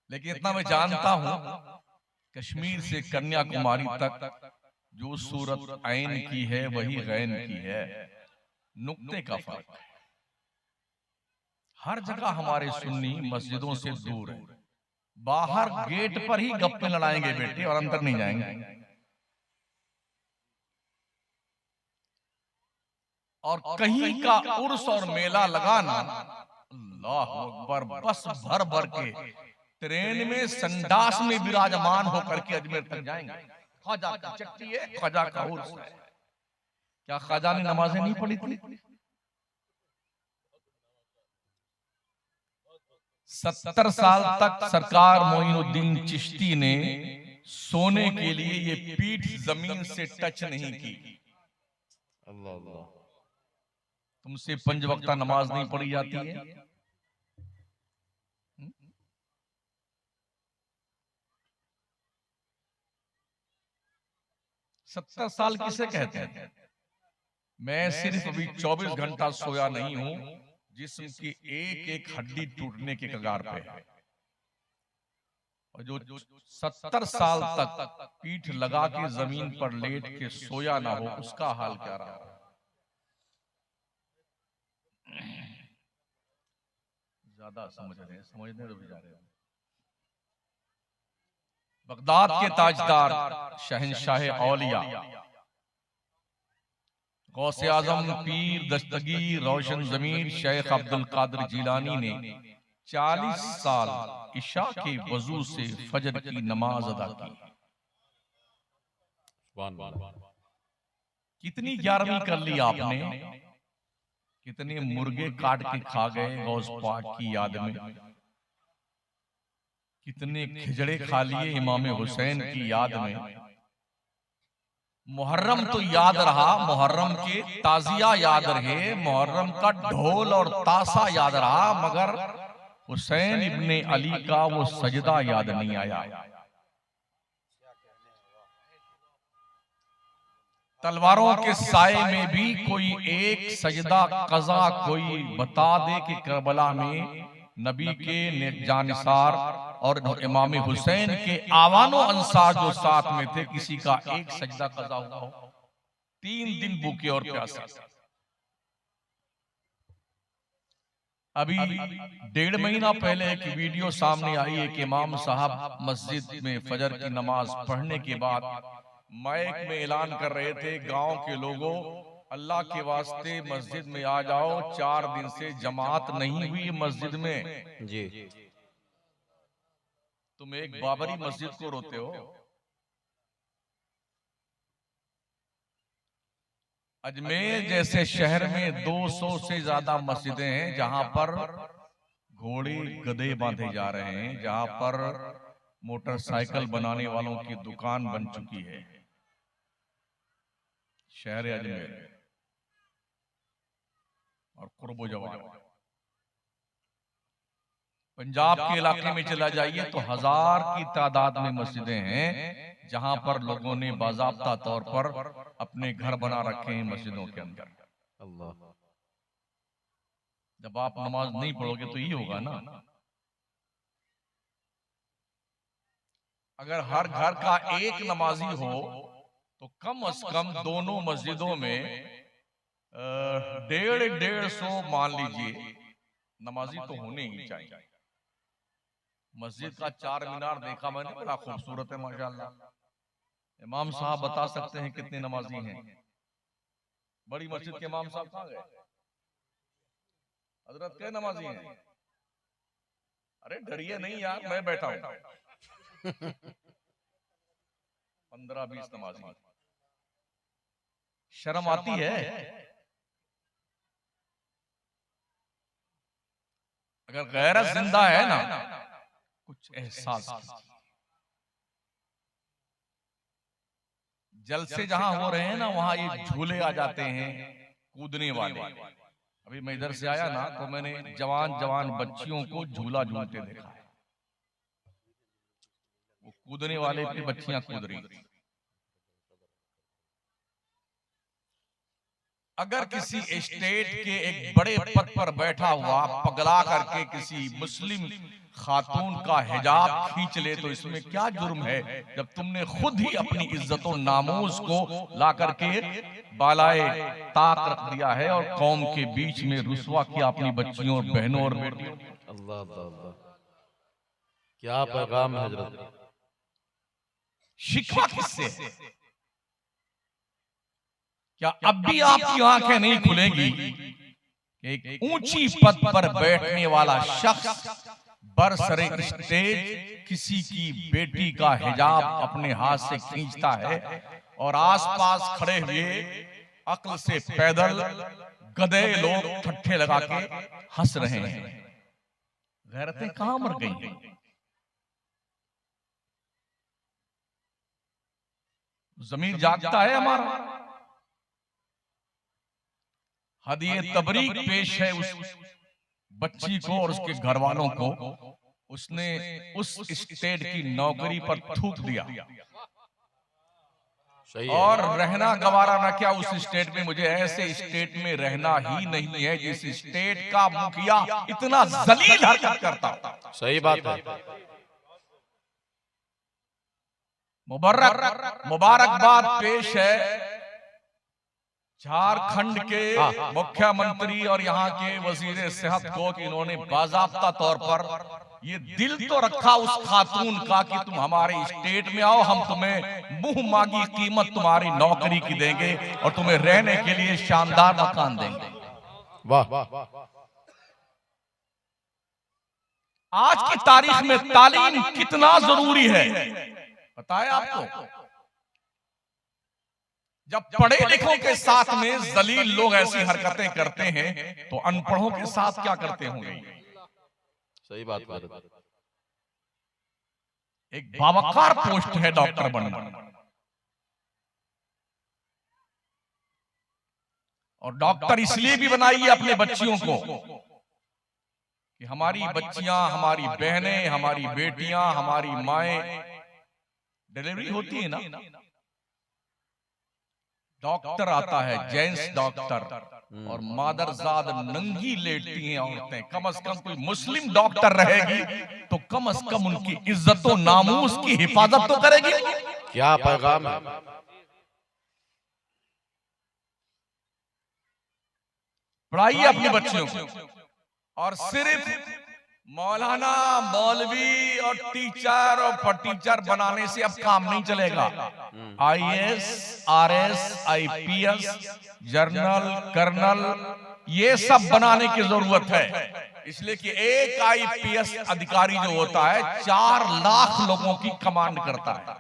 लेकिन इतना मैं जानता हूं, कश्मीर से कन्याकुमारी तक जो सूरत ऐन की है वही गैन की है, नुक्ते का फर्क है। हर जगह हमारे सुन्नी मस्जिदों से दूर है, बाहर गेट पर ही गप्पे लड़ाएंगे बेटे, और अंदर नहीं जाएंगे। और कहीं का उर्स और मेला लगाना, अल्लाह अकबर, बस भर भर के ट्रेन में संडास में विराजमान होकर के अजमेर तक जाएंगे। ख्वाजा की चट्टी है, ख्वाजा का उर्स है। क्या ख्वाजा ने नमाजें नहीं पढ़ी थी? 70 साल तक सरकार मोइनुद्दीन चिश्ती ने सोने के लिए ये पीठ जमीन से टच नहीं की। अल्लाह अल्लाह। तुमसे 5 वक्ता नमाज नहीं पढ़ी जाती है? 70 साल किसे कहते हैं? मैं सिर्फ अभी 24 घंटा सोया नहीं हूं, जिस्म की एक एक हड्डी टूटने के कगार पे है। और जो 70 साल तक पीठ लगा के जमीन पर लेट के सोया ना हो, उसका हाल क्या रहा? ज्यादा समझने रुक जा रहे हो। बगदाद के ताजदार शहंशाह औलिया गौसे आजम पीर दस्तगीर रोशन जमीर शेख अब्दुल कादिर जिलानी ने 40 साल इशा के वजू से फजर की नमाज अदा की। कितनी 11वीं कर ली आपने, कितने मुर्गे काट के खा गए गौस पाक की याद में, कितने खिजड़े खा लिए इमाम हुसैन की याद में। मुहर्रम तो याद रहा, मुहर्रम के ताजिया याद रहे, मुहर्रम का ढोल और ताशा याद रहा, मगर हुसैन इब्ने अली का वो सजदा याद नहीं आया। तलवारों के साए में भी कोई एक सजदा कज़ा कोई बता दे कि करबला में नबी के जानिसार और इमाम हुसैन के आवानो अंसार जो साथ में थे, किसी का एक सजदा कज़ा हुआ हो। 3 दिन भूखे और प्यासे। अभी 1.5 महीना पहले एक वीडियो सामने आई, एक इमाम साहब मस्जिद में फजर की नमाज पढ़ने के बाद माइक में ऐलान कर रहे थे, गांव के लोगों, अल्लाह के वास्ते मस्जिद में आ जाओ, 4 दिन से जमात नहीं हुई मस्जिद में जी। तुम एक बाबरी मस्जिद को रोते हो। अजमेर जैसे शहर में 200 से ज्यादा मस्जिदें हैं जहां पर घोड़े गधे बांधे जा रहे हैं, जहां पर मोटरसाइकिल बनाने वालों की दुकान बन चुकी है। शहर अजमेर और कुर्बो जवान। पंजाब के इलाके में चला जाइए तो 1000 की तादाद में मस्जिदें हैं जहां पर लोगों ने बाज़ाब्ता तौर पर अपने घर बना रखे हैं मस्जिदों के अंदर। अल्लाह। जब आप नमाज नहीं पढ़ोगे तो ये होगा ना। अगर हर घर का एक नमाजी हो तो कम से कम दोनों मस्जिदों में 150-150 मान लीजिए नमाजी तो होने ही चाहिए। मस्जिद का 4 मीनार देखा मैंने, बड़ा खूबसूरत है माशाल्लाह। इमाम साहब बता सकते हैं कितने नमाजी हैं? बड़ी मस्जिद के इमाम साहब कहाँ गए? हजरत के नमाजी हैं? अरे डरिए नहीं यार, मैं बैठा हूं। 15-20 नमाजी। शर्म आती है? अगर गैरत जिंदा है ना, कुछ एहसास कीजिए। जलसे जहां हो रहे हैं ना, वहां ये झूले आ जाते हैं कूदने वाले। अभी मैं इधर से आया ना तो मैंने जवान जवान बच्चियों को झूला झूलते देखा है। वो कूदने वाले पे बच्चियां कूद रही। अगर किसी स्टेट के एक बड़े पद पर बैठा हुआ पगला करके किसी मुस्लिम खातून का हिजाब खींच ले तो इसमें क्या जुर्म है, जब तुमने खुद ही अपनी इज्जत और नामूस को ला करके बालाए ताक रख दिया है और कौम के बीच में रुसवा किया अपनी बच्चियों और बहनों और बेटियों। अल्लाह अल्लाह अल्लाह, क्या पैगाम है हजरत। शिकवा किससे है? क्या अब भी आपकी आंखें नहीं खुलेंगी कि एक ऊंची पद पर बैठने वाला शख्स बरसरे स्टेज किसी की बेटी का हिजाब अपने हाथ से खींचता है और आसपास खड़े हुए अक्ल से पैदल गधे लोग ठट्ठे लगा के हंस रहे हैं? गैरतें कहां मर गई हैं? जमीन जागता है हमारा। हदिये तबरीक पेश है उस बच्ची को और उसके घर वालों को। उसने उस स्टेट की नौकरी पर थूक दिया सही और है। रहना गवारा ना क्या उस स्टेट में। मुझे ऐसे स्टेट में रहना ही नहीं है जिस स्टेट का मुखिया इतना जलील हरकत करता। सही बात है। मुबारकबाद पेश है झारखंड के मुख्यमंत्री और यहाँ के वजीर सेहत को कि इन्होंने बाज़ाब्ता तौर पर ये दिल तो रखा उस खातून का कि तुम हमारे स्टेट में आओ, हम तुम्हें मुंह मांगी कीमत तुम्हारी नौकरी की देंगे और तुम्हें रहने के लिए शानदार मकान देंगे। वाह। आज की तारीख में तालीम कितना जरूरी है पता है आपको? जब पढ़े लिखों के साथ में जलील लोग ऐसी हरकतें करते हैं तो अनपढ़ों के साथ क्या करते होंगे? सही बात है। एक बावकार पोस्ट है डॉक्टर बनना, और डॉक्टर इसलिए भी बनाई है अपने बच्चियों को कि हमारी बच्चियां, हमारी बहनें, हमारी बेटियां, हमारी माएं डिलीवरी होती है ना, डॉक्टर आता है जेंट्स डॉक्टर और मादरजाद नंगी लेटती हैं औरतें। कम से कम कोई मुस्लिम डॉक्टर रहेगी तो कम से कम उनकी इज्जत और नामूस की हिफाजत तो करेगी। क्या पैगाम है। पढ़ाइए अपनी बच्चियों को, और सिर्फ मौलाना, मौलवी और टीचर और फटीचर बनाने से अब काम नहीं चलेगा। IAS, RS, IPS, general, colonel ये सब बनाने की जरूरत है। इसलिए कि एक आईपीएस अधिकारी जो होता है 4 लाख लोगों की कमांड करता है।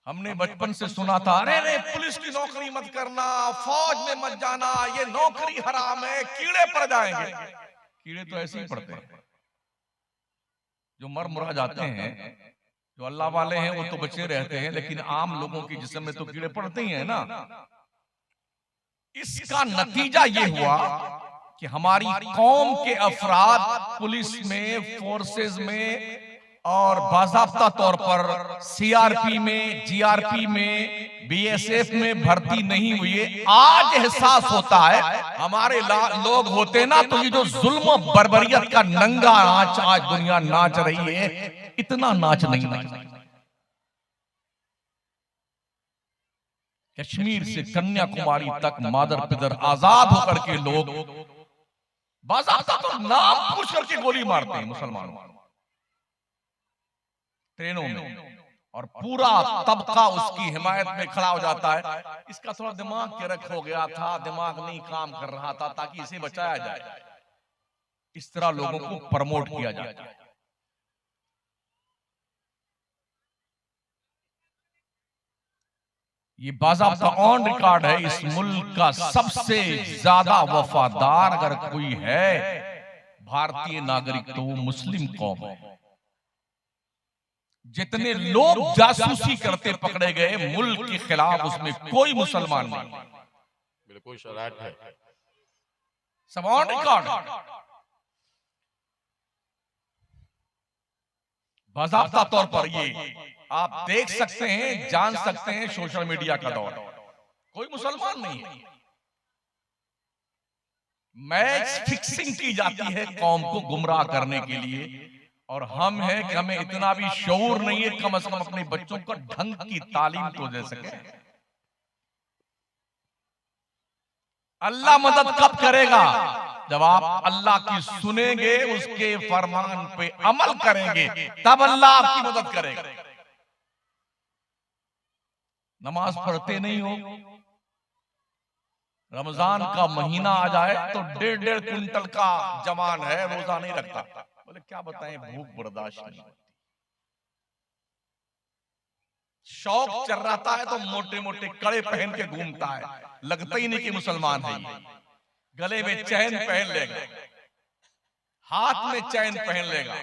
हमने बचपन से सुना था, अरे पुलिस की नौकरी मत करना, फौज में मत जाना, ये नौकरी हराम है, कीड़े पड़ जाएंगे। कीड़े तो ऐसे ही पड़ते हैं, जो मर मुरा जाते हैं, जो अल्लाह वाले हैं वो तो बचे रहते हैं, लेकिन आम लोगों की जिस्म में तो कीड़े पड़ते ही हैं ना। इसका नतीजा ये हुआ कि हमारी कौम के अफराद पुलिस में, फोर्सेस में और बाज़ाब्ता तौर पर सीआरपी में, जीआरपी में, बीएसएफ में भर्ती नहीं हुई। आज एहसास होता है हमारे लोग होते ना तो ये जो जुल्म बर्बरियत का नंगा नाच आज दुनिया नाच रही है, इतना नाच नहीं नाच। कश्मीर से कन्याकुमारी तक मादर पिदर आजाद होकर के लोग बाज़ाब्ता तो नाम पूछ करके गोली मारते हैं मुसलमानों ट्रेनों में, और पूरा तबका उसकी हिमायत में खड़ा हो जाता है। इसका थोड़ा दिमाग किरक हो गया था, दिमाग नहीं काम कर रहा था, ताकि इसे बचाया जाए। इस तरह लोगों को प्रमोट किया जाता है। ये बाज़ाब्ता ऑन रिकॉर्ड है, इस मुल्क का सबसे ज्यादा वफादार अगर कोई है भारतीय नागरिक तो वो मुस्लिम कौम है। जितने लोग जासूसी करते पकड़े गए मुल्क के खिलाफ, उसमें कोई मुसलमान नहीं। बिल्कुल शरारत है, सब ऑन रिकॉर्ड। बाज़ाब्ता तौर पर ये आप देख सकते हैं, जान सकते हैं, सोशल मीडिया का दौर, कोई मुसलमान नहीं है। मैच फिक्सिंग की जाती है कौम को गुमराह करने के लिए, और हम हैं कि हमें इतना भी शऊर नहीं है कम से कम अपने बच्चों को ढंग की तालीम तो दे सके। अल्लाह मदद कब करेगा? जब आप अल्लाह की सुनेंगे, उसके फरमान पे अमल करेंगे, तब अल्लाह आपकी मदद करेगा। नमाज पढ़ते नहीं हो, रमजान का महीना आ जाए तो 1.5 क्विंटल का जवान है, रोजा नहीं रखता। बोले क्या बताएं, भूख बर्दाश्त नहीं होती। शौक चल रहा है तो मोटे मोटे कड़े पहन के घूमता है, लगता ही नहीं कि मुसलमान है ये। गले में चैन पहन लेगा, हाथ में चैन पहन लेगा,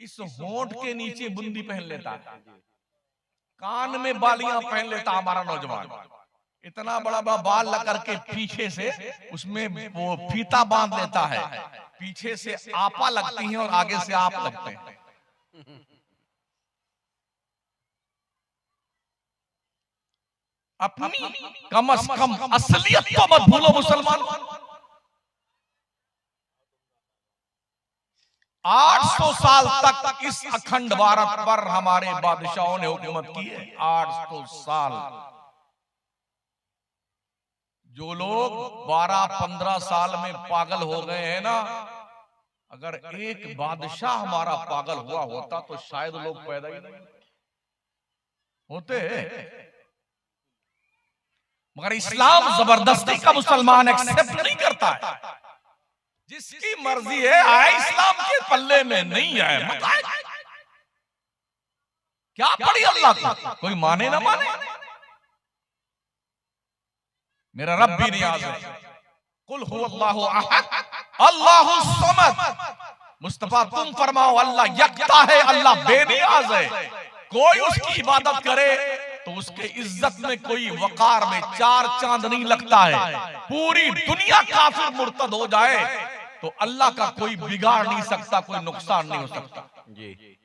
इस होंठ के नीचे बुंदी पहन लेता है, कान में बालियां पहन लेता हमारा नौजवान। इतना बड़ा बड़ा बाल लगा के पीछे से उसमें वो फीता बांध लेता है, पीछे से आपा लगती है और आगे से आप लगते हैं। अपनी कम से कम असलियत तो मत भूलो मुसलमान। 800 साल तक इस अखंड भारत पर हमारे बादशाहों ने हुकूमत की है। 800 साल। जो लोग 12-15 साल में पागल हो गए हैं ना, अगर एक बादशाह हमारा पागल हुआ होता तो शायद लोग पैदा ही नहीं होते। मगर इस्लाम जबरदस्ती का मुसलमान एक्सेप्ट नहीं करता है। जिसकी मर्जी है आए, इस्लाम के पल्ले में नहीं आए मत आए। क्या पड़ी अल्लाह को, कोई माने ना माने, मेरा रब भी नियाज है। कुल हु अल्लाहु अहद अल्लाहु समद। मुस्तफा तुम फरमाओ अल्लाह यकता है, अल्लाह बेनियाज है। कोई उसकी इबादत करे तो उसके इज्जत में कोई वकार में 4 चांद नहीं लगता है। पूरी दुनिया काफिर मुर्तद हो जाए तो अल्लाह का कोई बिगाड़ नहीं सकता, कोई नुकसान नहीं हो सकता। जी।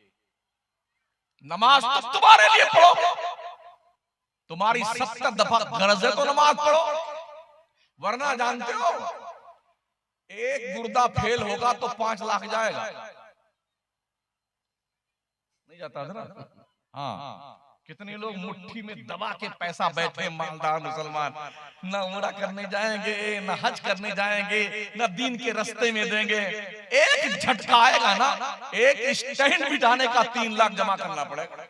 नमाज तो तुम्हारे लिए पढ़ो, तुम्हारी 70 दफा गरज है तो नमाज पढ़ो, वरना जानते हो एक गुर्दा फेल होगा तो 5 लाख जाएगा। नहीं जाता था ना? हाँ, कितने लोग मुट्ठी में दबा के पैसा बैठे मालदार मुसलमान, ना उमरा करने जाएंगे, ना हज करने जाएंगे, ना दीन के रास्ते में देंगे। एक झटका आएगा ना, एक स्टैंड बिठाने का 3 लाख जमा करना पड़ेगा।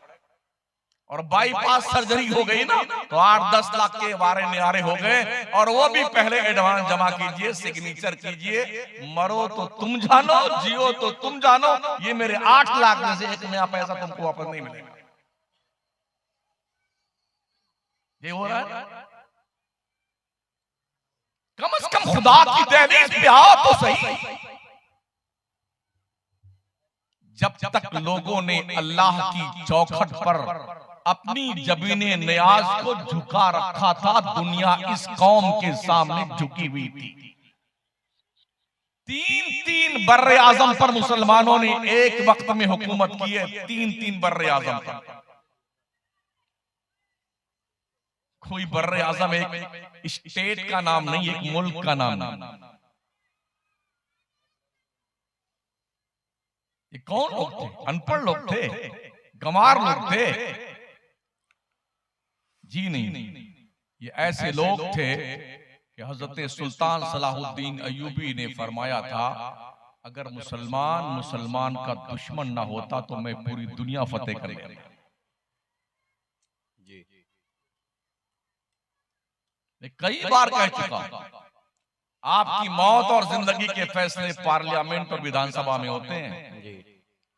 और बाईपास सर्जरी हो गई ना तो 8-10 लाख के वारे नियारे हो गए, और वो भी पहले एडवांस जमा कीजिए, सिग्नेचर कीजिए। मरो तो तुम जानो, जियो तो तुम जानो, ये मेरे 8 लाख में से एक नया पैसा तुमको वापस नहीं मिलेगा। ये हो रहा है। कम से कम खुदा की दहलीज पे आओ तो सही। जब तक लोगों ने अल्लाह की चौखट पर अपनी जबीने नियाज को झुका रखा था, दुनिया इस कौम के सामने झुकी हुई थी। 3 बर्रे आजम पर मुसलमानों ने एक वक्त में हुकूमत की है। 3 बर्रे आजम पर। कोई बर्रे आजम एक स्टेट का नाम नहीं, एक मुल्क का नाम नहीं। ये कौन लोग थे? अनपढ़ लोग थे, गंवार लोग थे? जी नहीं, ये ऐसे लोग थे कि हजरत सुल्तान सलाहुद्दीन अय्यूबी ने फरमाया था, अगर मुसलमान का दुश्मन ना होता तो मैं पूरी दुनिया फतेह कर लेता। कई बार कह चुका, आपकी मौत और जिंदगी के फैसले पार्लियामेंट और विधानसभा में होते हैं,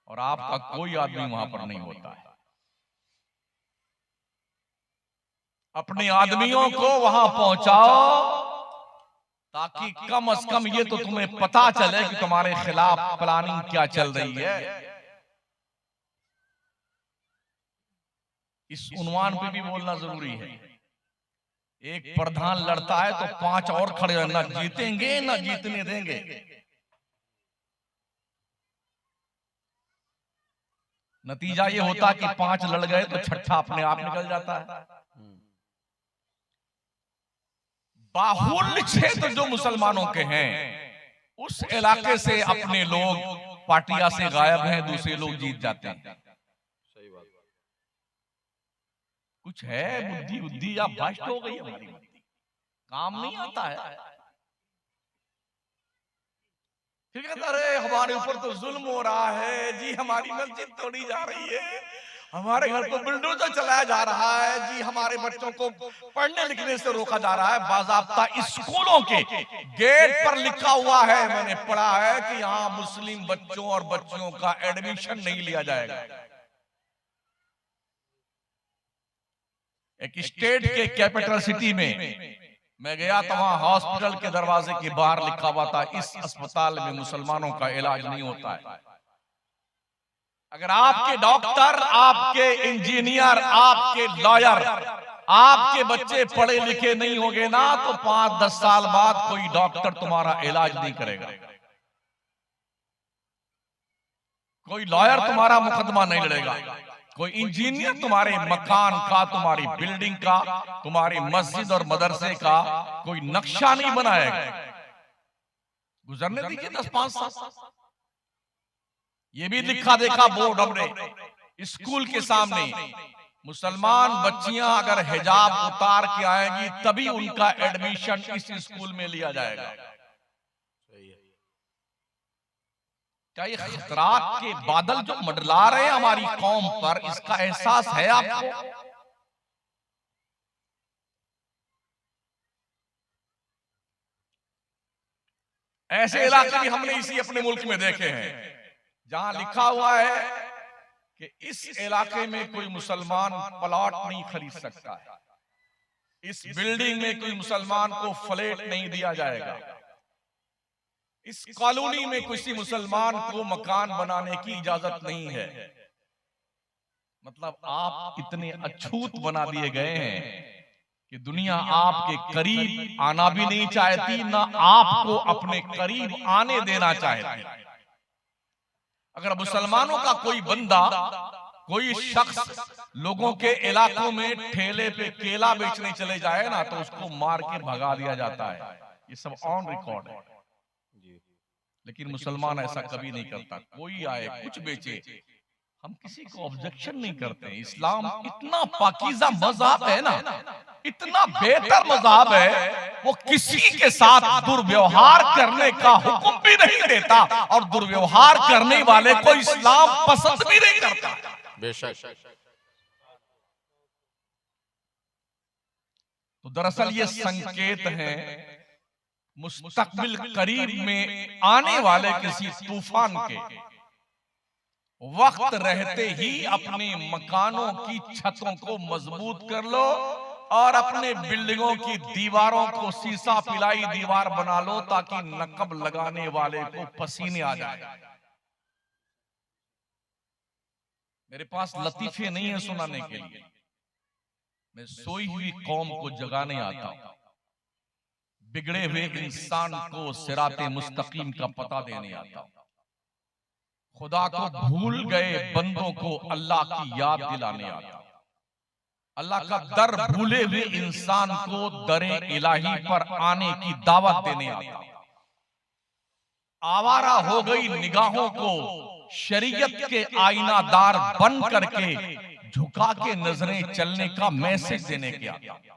और आपका कोई आदमी वहां पर नहीं होता है। अपने आदमियों को वहां पहुंचाओ ताकि कम से कम ये तो तुम्हें पता चले कि तुम्हारे खिलाफ प्लानिंग क्या चल रही है। इस उन्वान पे भी बोलना जरूरी है। एक प्रधान लड़ता है तो 5 और खड़े हैं, ना जीतेंगे ना जीतने देंगे। नतीजा ये होता कि 5 लड़ गए तो 6ठा अपने आप निकल जाता है। बाहुल्य क्षेत्र जो मुसलमानों के हैं, उस इलाके से अपने लोग पार्टियां से गायब हैं, दूसरे लोग जीत जाते हैं। सही बात। कुछ है बुद्धि बुद्धि या भ्रष्ट हो गई हमारी बुद्धि, काम नहीं आता है। फिर कहता अरे हमारे ऊपर तो जुल्म हो रहा है जी, हमारी मस्जिद तोड़ी जा रही है, हमारे घर को बुलडोजर चलाया जा रहा है जी, हमारे बच्चों को पढ़ने लिखने से रोका जा रहा है। बाज़ाब्ता स्कूलों के गेट पर लिखा हुआ है, मैंने पढ़ा है कि यहाँ मुस्लिम बच्चों और बच्चियों का एडमिशन नहीं लिया जाएगा। एक स्टेट के कैपिटल सिटी में मैं गया था, वहां हॉस्पिटल के दरवाजे के बाहर लिखा हुआ था, इस अस्पताल में मुसलमानों का इलाज नहीं होता है। अगर आपके डॉक्टर, आपके इंजीनियर, आपके लॉयर, आपके बच्चे पढ़े लिखे नहीं होंगे ना, तो 5-10 साल बाद कोई डॉक्टर तुम्हारा इलाज नहीं करेगा, कोई लॉयर तुम्हारा मुकदमा नहीं लड़ेगा, कोई इंजीनियर तुम्हारे मकान का, तुम्हारी बिल्डिंग का, तुम्हारी मस्जिद और मदरसे का कोई नक्शा नहीं बनाएगा। गुजरने दीजिए 10-5 साल। ये भी लिखा देखा बोर्ड हमने स्कूल के सामने, मुसलमान बच्चियां अगर हिजाब उतार के आएंगी तभी उनका एडमिशन इस स्कूल में लिया जाएगा। क्या ये खतरात के बादल जो मंडला रहे हैं हमारी कौम पर, इसका एहसास है आपको? ऐसे इलाके भी हमने इसी अपने मुल्क में देखे हैं जहां लिखा हुआ है कि इस इलाके में कोई मुसलमान प्लॉट नहीं खरीद सकता है, इस बिल्डिंग में कोई मुसलमान को फ्लैट नहीं दिया जाएगा, इस कॉलोनी में किसी मुसलमान को मकान बनाने की इजाजत नहीं है। मतलब आप इतने अछूत बना दिए गए हैं कि दुनिया आपके करीब आना भी नहीं चाहती, ना आपको अपने करीब आने देना चाहती। अगर मुसलमानों का कोई बंदा, कोई शख्स लोगों के इलाकों में ठेले पे केला बेचने चले जाए ना, तो उसको मार के भगा दिया जाता है। ये सब ऑन रिकॉर्ड है। लेकिन मुसलमान ऐसा कभी नहीं करता। कोई आए कुछ बेचे, हम किसी को ऑब्जेक्शन नहीं करते। इस्लाम इतना पाकीज़ा मज़हब है ना, इतना बेहतर मज़हब है, वो किसी के साथ दुर्व्यवहार करने का हुक्म भी नहीं देता, और दुर्व्यवहार करने वाले को इस्लाम पसंद भी नहीं करता। बेशक। तो दरअसल ये संकेत है मुस्तकबिल करीब में आने वाले किसी तूफान के। वक्त रहते ही अपने मकानों की छतों को मजबूत कर लो और अपने बिल्डिंगों की दीवारों को शीशा पिलाई दीवार बना लो, ताकि नकब लगाने वाले को पसीने आ जाए। मेरे पास लतीफे नहीं है सुनाने के लिए, मैं सोई हुई कौम को जगाने आता हूं, बिगड़े हुए इंसान को सिराते मुस्तकीम का पता देने आता हूं, खुदा को भूल गए बंदों को अल्लाह की याद दिलाने आता हूं, अल्लाह का दर भूले हुए इंसान को दरे इलाही पर आने की दावत देने आता हूं। आवारा हो गई निगाहों को शरीयत के आईनादार बन करके झुका के नजरें चलने का मैसेज देने के आता हूं।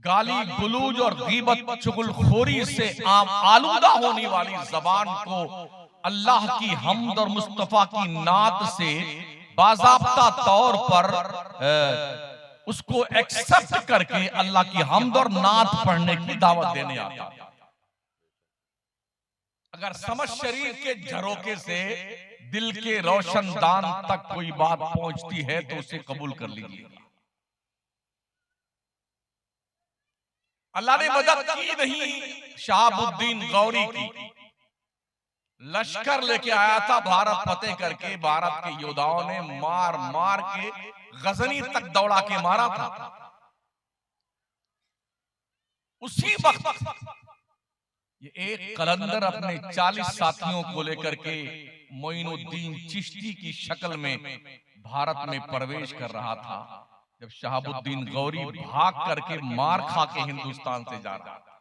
गाली गुलूज और गीबत चुगलखोरी से आलूदा होने वाली जबान को अल्लाह की हम्द और मुस्तफा की नात से बाज़ाब्ता तौर पर उसको एक्सेप्ट करके अल्लाह की हम्द और नात पढ़ने की दावत देने आता। अगर समझ शरीर के झरोके से दिल के रोशनदान तक कोई बात पहुंचती है तो उसे कबूल कर लीजिए। अल्लाह ने मदद की नहीं शहाबुद्दीन गौरी की, लश्कर लेके आया था भारत फतेह करके, भारत के योद्धाओं ने मार मार के गजनी तक दौड़ा के मारा था। उसी वक्त ये एक कलंदर अपने 40 साथियों को लेकर के मोइनुद्दीन चिश्ती की शक्ल में भारत में प्रवेश कर रहा था। जब शहाबुद्दीन गौरी भाग करके मार खा के हिंदुस्तान से जा रहा था,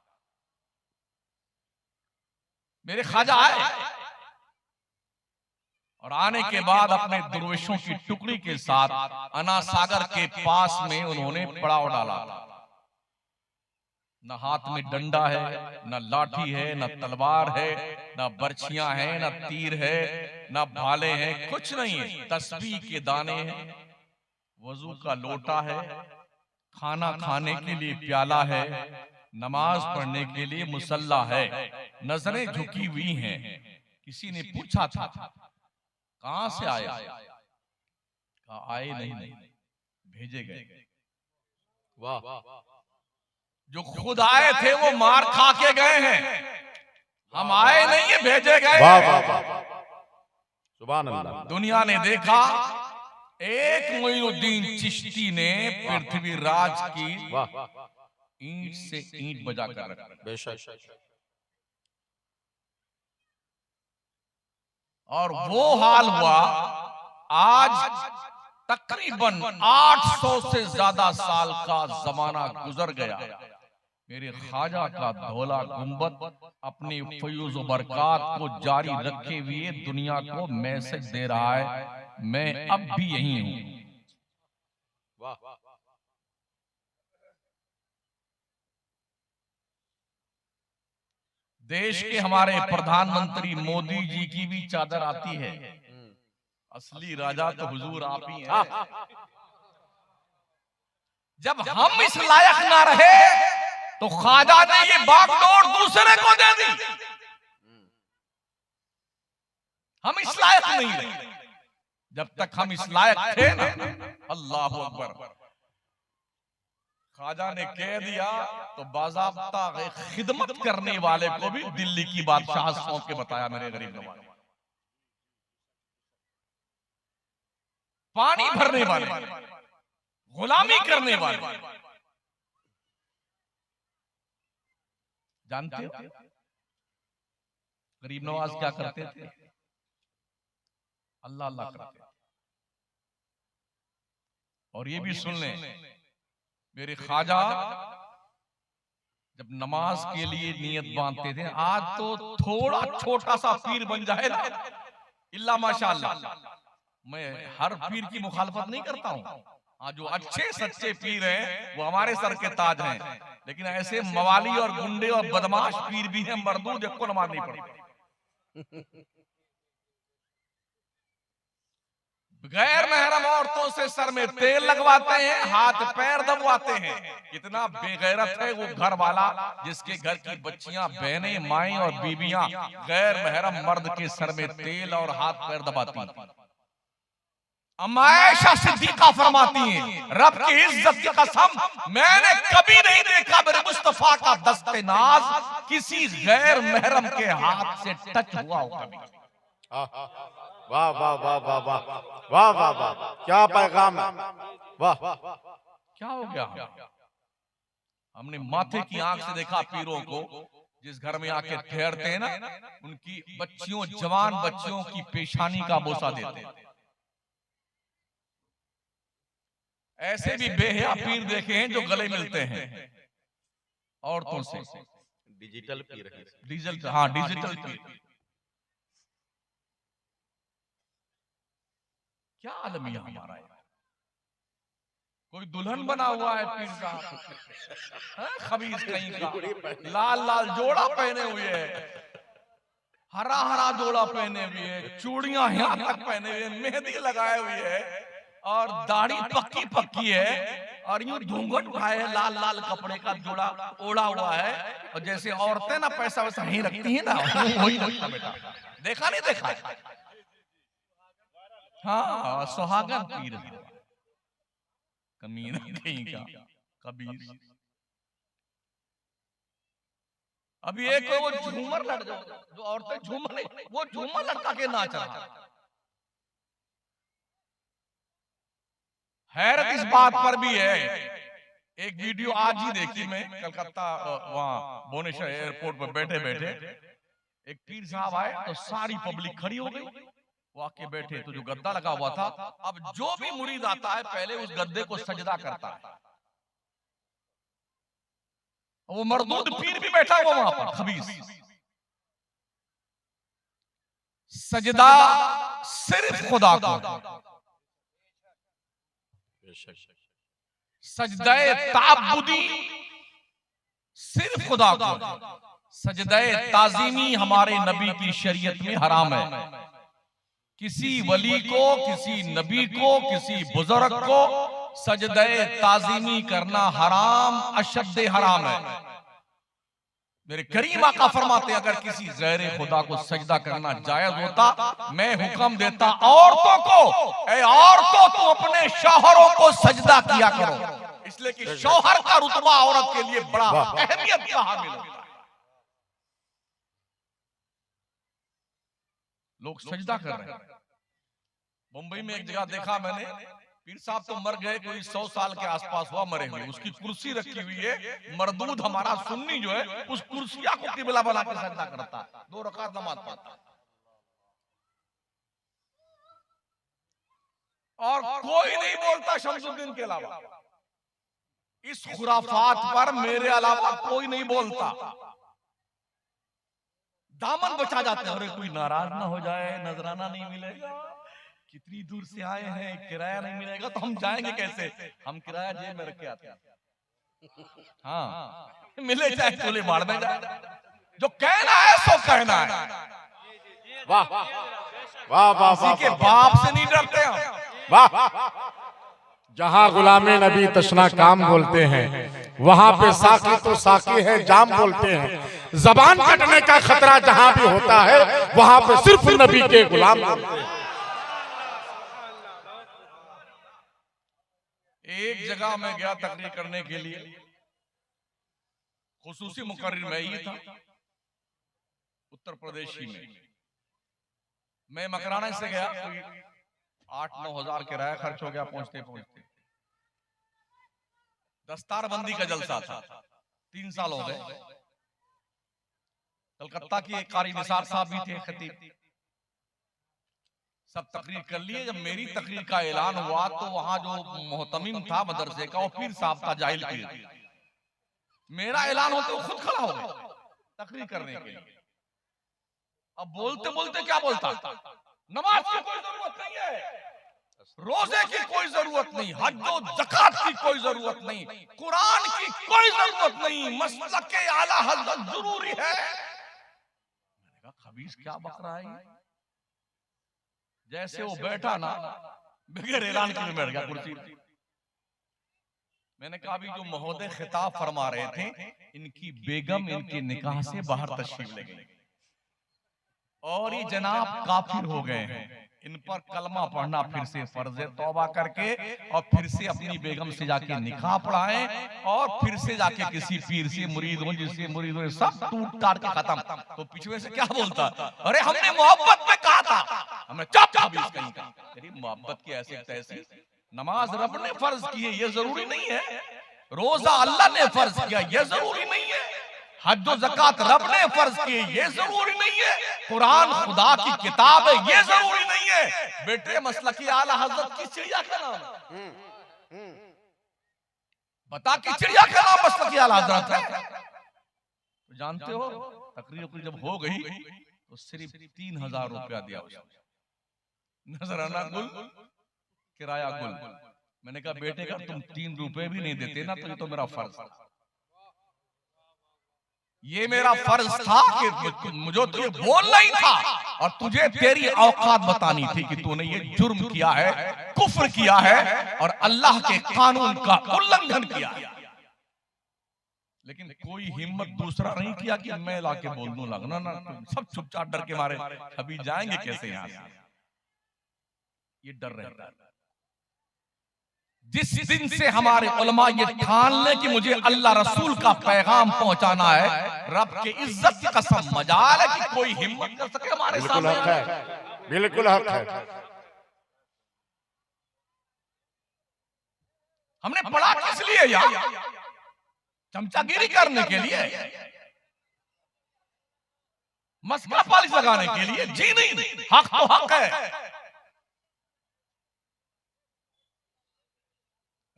मेरे ख्वाजा आए और आने के बाद अपने दुर्वेशों की टुकड़ी के साथ अना सागर के पास में उन्होंने पड़ाव डाला था। न हाथ में डंडा है, न लाठी है, न तलवार है, न बर्छियां हैं, न तीर है, न भाले हैं, कुछ नहीं है। तस्बीह के दाने हैं, वजू का लोटा है, खाना खाने के लिए प्याला है, नमाज पढ़ने के लिए मुसल्ला है, नजरें झुकी हुई हैं। किसी ने पूछा था कहां से आया? कहा आए नहीं, भेजे गए। वाह, जो खुद आए थे वो मार खा के गए हैं, हम आए नहीं है, भेजे गए। वाह वाह वाह, सुभान अल्लाह। दुनिया ने देखा एक मोइनुद्दीन चिश्ती ने पृथ्वीराज की ईंट से ईंट बजा कर रखा। बेशक। और वो हाल हुआ। आज तकरीबन 800 से ज्यादा साल का जमाना गुजर गया। मेरे ख्वाजा का धौला गुंबद अपनी फयूज व बरकात को जारी रखे हुए दुनिया को मैसेज दे रहा है, मैं अब भी यही हूं। वाह, देश के हमारे प्रधानमंत्री मोदी जी की भी चादर आती है। असली राजा तो हुजूर आप ही हैं। जब हम इस लायक ना रहे तो ख्वाजा ने ये बागडोर दूसरे को दे दी। हम इस लायक नहीं रहे। जब तक हम इस लायक थे ना, अल्लाह अकबर, ख्वाजा ने कह दिया तो बाज़ाब्ता खिदमत करने वाले को भी दिल्ली की बादशाह सौंप के बताया, मेरे गरीब नवाज, पानी भरने वाले, गुलामी करने वाले। जानते हो गरीब नवाज क्या करते थे? अल्लाह अल्लाह करते। और ये भी सुन लें, मेरे ख्वाजा जब नमाज के लिए नियत बांधते थे, आज तो थोड़ा छोटा सा पीर बन जाए ना, इल्ला माशाअल्लाह, मैं हर पीर की मुखालफत नहीं करता हूं। हाँ, जो अच्छे सच्चे पीर हैं वो हमारे सर के ताज हैं, लेकिन ऐसे मवाली और गुंडे और बदमाश पीर भी हैं मरदूद, जिनको नमाज नहीं पढ़ती। गैर महरम औरतों से सर में तेल लगवाते हैं, हाथ पैर दबवाते हैं। कितना बेगैरत है वो घर वाला जिसके घर की बच्चियां, बहनें, माएं और बीबियां गैर महरम मर्द के सर में तेल और हाथ पैर दबाती हैं। अम्मा आयशा सिद्दीका फरमाती हैं, रब की इज्जत की कसम, मैंने कभी नहीं देखा मेरे मुस्तफा का दस्ते नाज किसी गैर महरम के हाथ से टच हुआ हो कभी। वाह वाह वाह वाह वाह वाह वाह वाह, क्या पैगाम है। वाह, क्या हो गया? हमने माथे की आंख से देखा पीरों को, जिस घर में आके ठहरते हैं ना, उनकी बच्चियों, जवान बच्चियों की पेशानी का बोसा देते हैं। ऐसे भी बेहया पीर देखे हैं जो गले मिलते हैं औरतों से। डिजिटल पीर है, डिजिटल, हाँ डिजिटल पीर। क्या आलमिया हमारा है। कोई दुल्हन बना हुआ है पीर साहब, खबीस कहीं का, लाल लाल जोड़ा पहने हुए है, हरा हरा जोड़ा पहने हुए है, चूड़ियां यहाँ तक पहने हुए, मेहंदी लगाए हुए है, और दाढ़ी पक्की पक्की है, और यूं घूंघट उठाए है, लाल लाल कपड़े का जोड़ा ओढ़ा हुआ है। और जैसे औरतें ना पैसा वैसा नहीं रखती है ना, वही रखता बेटा। देखा नहीं देखा? हाँ, सुहागन पीर है, कमीना कहीं का, कबीर। अभी एक वो झूमर लड़ जो औरतें झूमर, वो झूमर लटका के नाच रहा। हैरत इस बात पर भी है, एक वीडियो आज ही देखी मैं, कलकत्ता वहां भुवनेश्वर एयरपोर्ट पर बैठे बैठे एक पीर साहब आए तो सारी पब्लिक खड़ी हो गई। वो आके बैठे तो जो गद्दा लगा हुआ था, अब जो भी मुरीद आता है पहले उस गद्दे को सजदा करता है। वो मरदूद पीर भी बैठा हुआ वहां पर खबीस। सजदा सिर्फ खुदा को, सजदाए ताबुदी सिर्फ खुदा को, सजदाए ताजीमी हमारे नबी की शरीयत में हराम है। किसी वली को, किसी नबी को, किसी बुजुर्ग को सजदाए ताजीमी करना हराम, अशद्दे हराम है। मेरे करीम आका फरमाते अगर किसी गैर खुदा को सजदा करना जायज होता, मैं हुक्म देता औरतों को, ए औरतों तुम अपने शौहरों को सजदा किया करो, इसलिए कि शौहर का रुतबा औरत के लिए बड़ा अहमियत का हामिल होता है। लोग सजदा कर रहे हैं। मुंबई में एक जगह देखा मैंने, पीर साहब तो मर गए, कोई 100 साल के आसपास हुआ मरे हुए, उसकी कुर्सी रखी हुई है, मरदूद हमारा सुन्नी जो है उस कुर्सिया को किबला बना के सजदा करता है, 2 रकात नमाज पढ़ता है, और कोई नहीं बोलता शमसुद्दीन के अलावा। इस खुराफात पर मेरे अलावा कोई नहीं बोलता। दामन बचा जाते हैं, अरे कोई नाराज ना हो जाए, नजराना नहीं मिलेगा, कितनी दूर से आए हैं, किराया नहीं मिलेगा तो हम जाएंगे कैसे, हम किराया जेब में रख के आते हैं। हाँ, मिले चाहे चोले बाढ़ में जाए, जो कहना है सो कहना है। वाह वाह वाह, किसी के बाप से नहीं डरते हम। वाह। जहां गुलामे नबी तशना काम बोलते हैं, वहां पे साकी तो साकी है जाम बोलते हैं। जबान कटने का खतरा जहां भी होता है, वहां पे सिर्फ नबी के गुलाम बोलते हैं। एक जगह मैं गया तकरीर करने के लिए, खुसूसी मुकर्रिर मैं ही था, उत्तर प्रदेशी में। मैं मकराना से गया, कोई 8-9 हजार किराया खर्च हो गया पहुंचते पहुंचते। दस्तारबंदी का जलसा था, 3 साल हो गए। कलकत्ता की एक कारी निसार साहब भी थे खतीब, सब तकरीर कर लिए। जब मेरी तकरीर का ऐलान हुआ तो वहां जो मोहतमिम था मदरसे का, वो पीर साहब था, जाहिल पीर। मेरा ऐलान होते वो खुद खड़ा हो गया तकरीर करने के लिए। अब बोलते बोलते क्या बोलता, नमाज की कोई जरूरत नहीं है, रोजे की कोई जरूरत नहीं, हज और ज़कात की कोई जरूरत नहीं, कुरान की कोई जरूरत नहीं, मसलक आला हज़रत जरूरी है। मैंने कहा खबीस क्या बक रहा है। जैसे वो बैठा ना, बगैर ऐलान के बैठ गया कुर्सी। मैंने कहा अभी जो महोदय खिताब फरमा रहे थे, इनकी बेगम इनके निकाह से बाहर तशरीफ ले गई और ये जनाब काफिर हो गए हैं, इन पर कलमा पढ़ना फिर से फर्ज है, तौबा करके और फिर से अपनी बेगम से जाके निकाह पढ़ाएं और फिर से जाके किसी पीर से मुरीद हो, जिससे मुरीद हो, सब टूट टाट के खत्म। तो पिछले से क्या बोलता, अरे हमने मोहब्बत में कहा था, हमने चुप कहीं का। तेरी मोहब्बत की ऐसी तैसी, नमाज रब ने फर्ज की है, ये जरूरी नहीं है, रोजा अल्लाह ने फर्ज किया, ये जरूरी नहीं है, हज और ज़कात रब ने फर्ज की, ये जरूरी नहीं है, कुरान खुदा की किताब है, ये जरूरी नहीं है। बेटे मसलकी आला हज़रत की चिड़िया का नाम बता, कि चिड़िया का नाम मसलकी आला हज़रत है। तो जानते हो तकरीर जब हो गई तो सिर्फ 3000 रुपया दिया उसने, नजराना गुल, किराया गुल। मैंने कहा बेटे का तुम 3 रुपए भी नहीं देते ना, तो ये तो मेरा फर्ज था, ये मेरा फर्ज था कि मुझे तुझे बोलना ही था और तुझे तेरी औकात बतानी थी कि तूने ये जुर्म किया है, कुफ्र किया है और अल्लाह के कानून का उल्लंघन किया है। लेकिन कोई हिम्मत दूसरा नहीं किया कि मैं लाके बोल दूं, लगना ना, सब चुपचाप डर के मारे अभी जाएंगे कैसे यहां से, ये डर रहता है। जिस दिन से हमारे उलमा ये ठान ले कि मुझे अल्लाह रसूल का पैगाम पहुंचाना है, रब के इज्जत की कसम मजाल है कि कोई हिम्मत कर सके हमारे सामने। बिल्कुल हक है, बिल्कुल हक है। हमने पढ़ा किस लिए यार, चमचागिरी करने के लिए। मस्का पॉलिश लगाने के लिए। जी नहीं, हक तो हक है।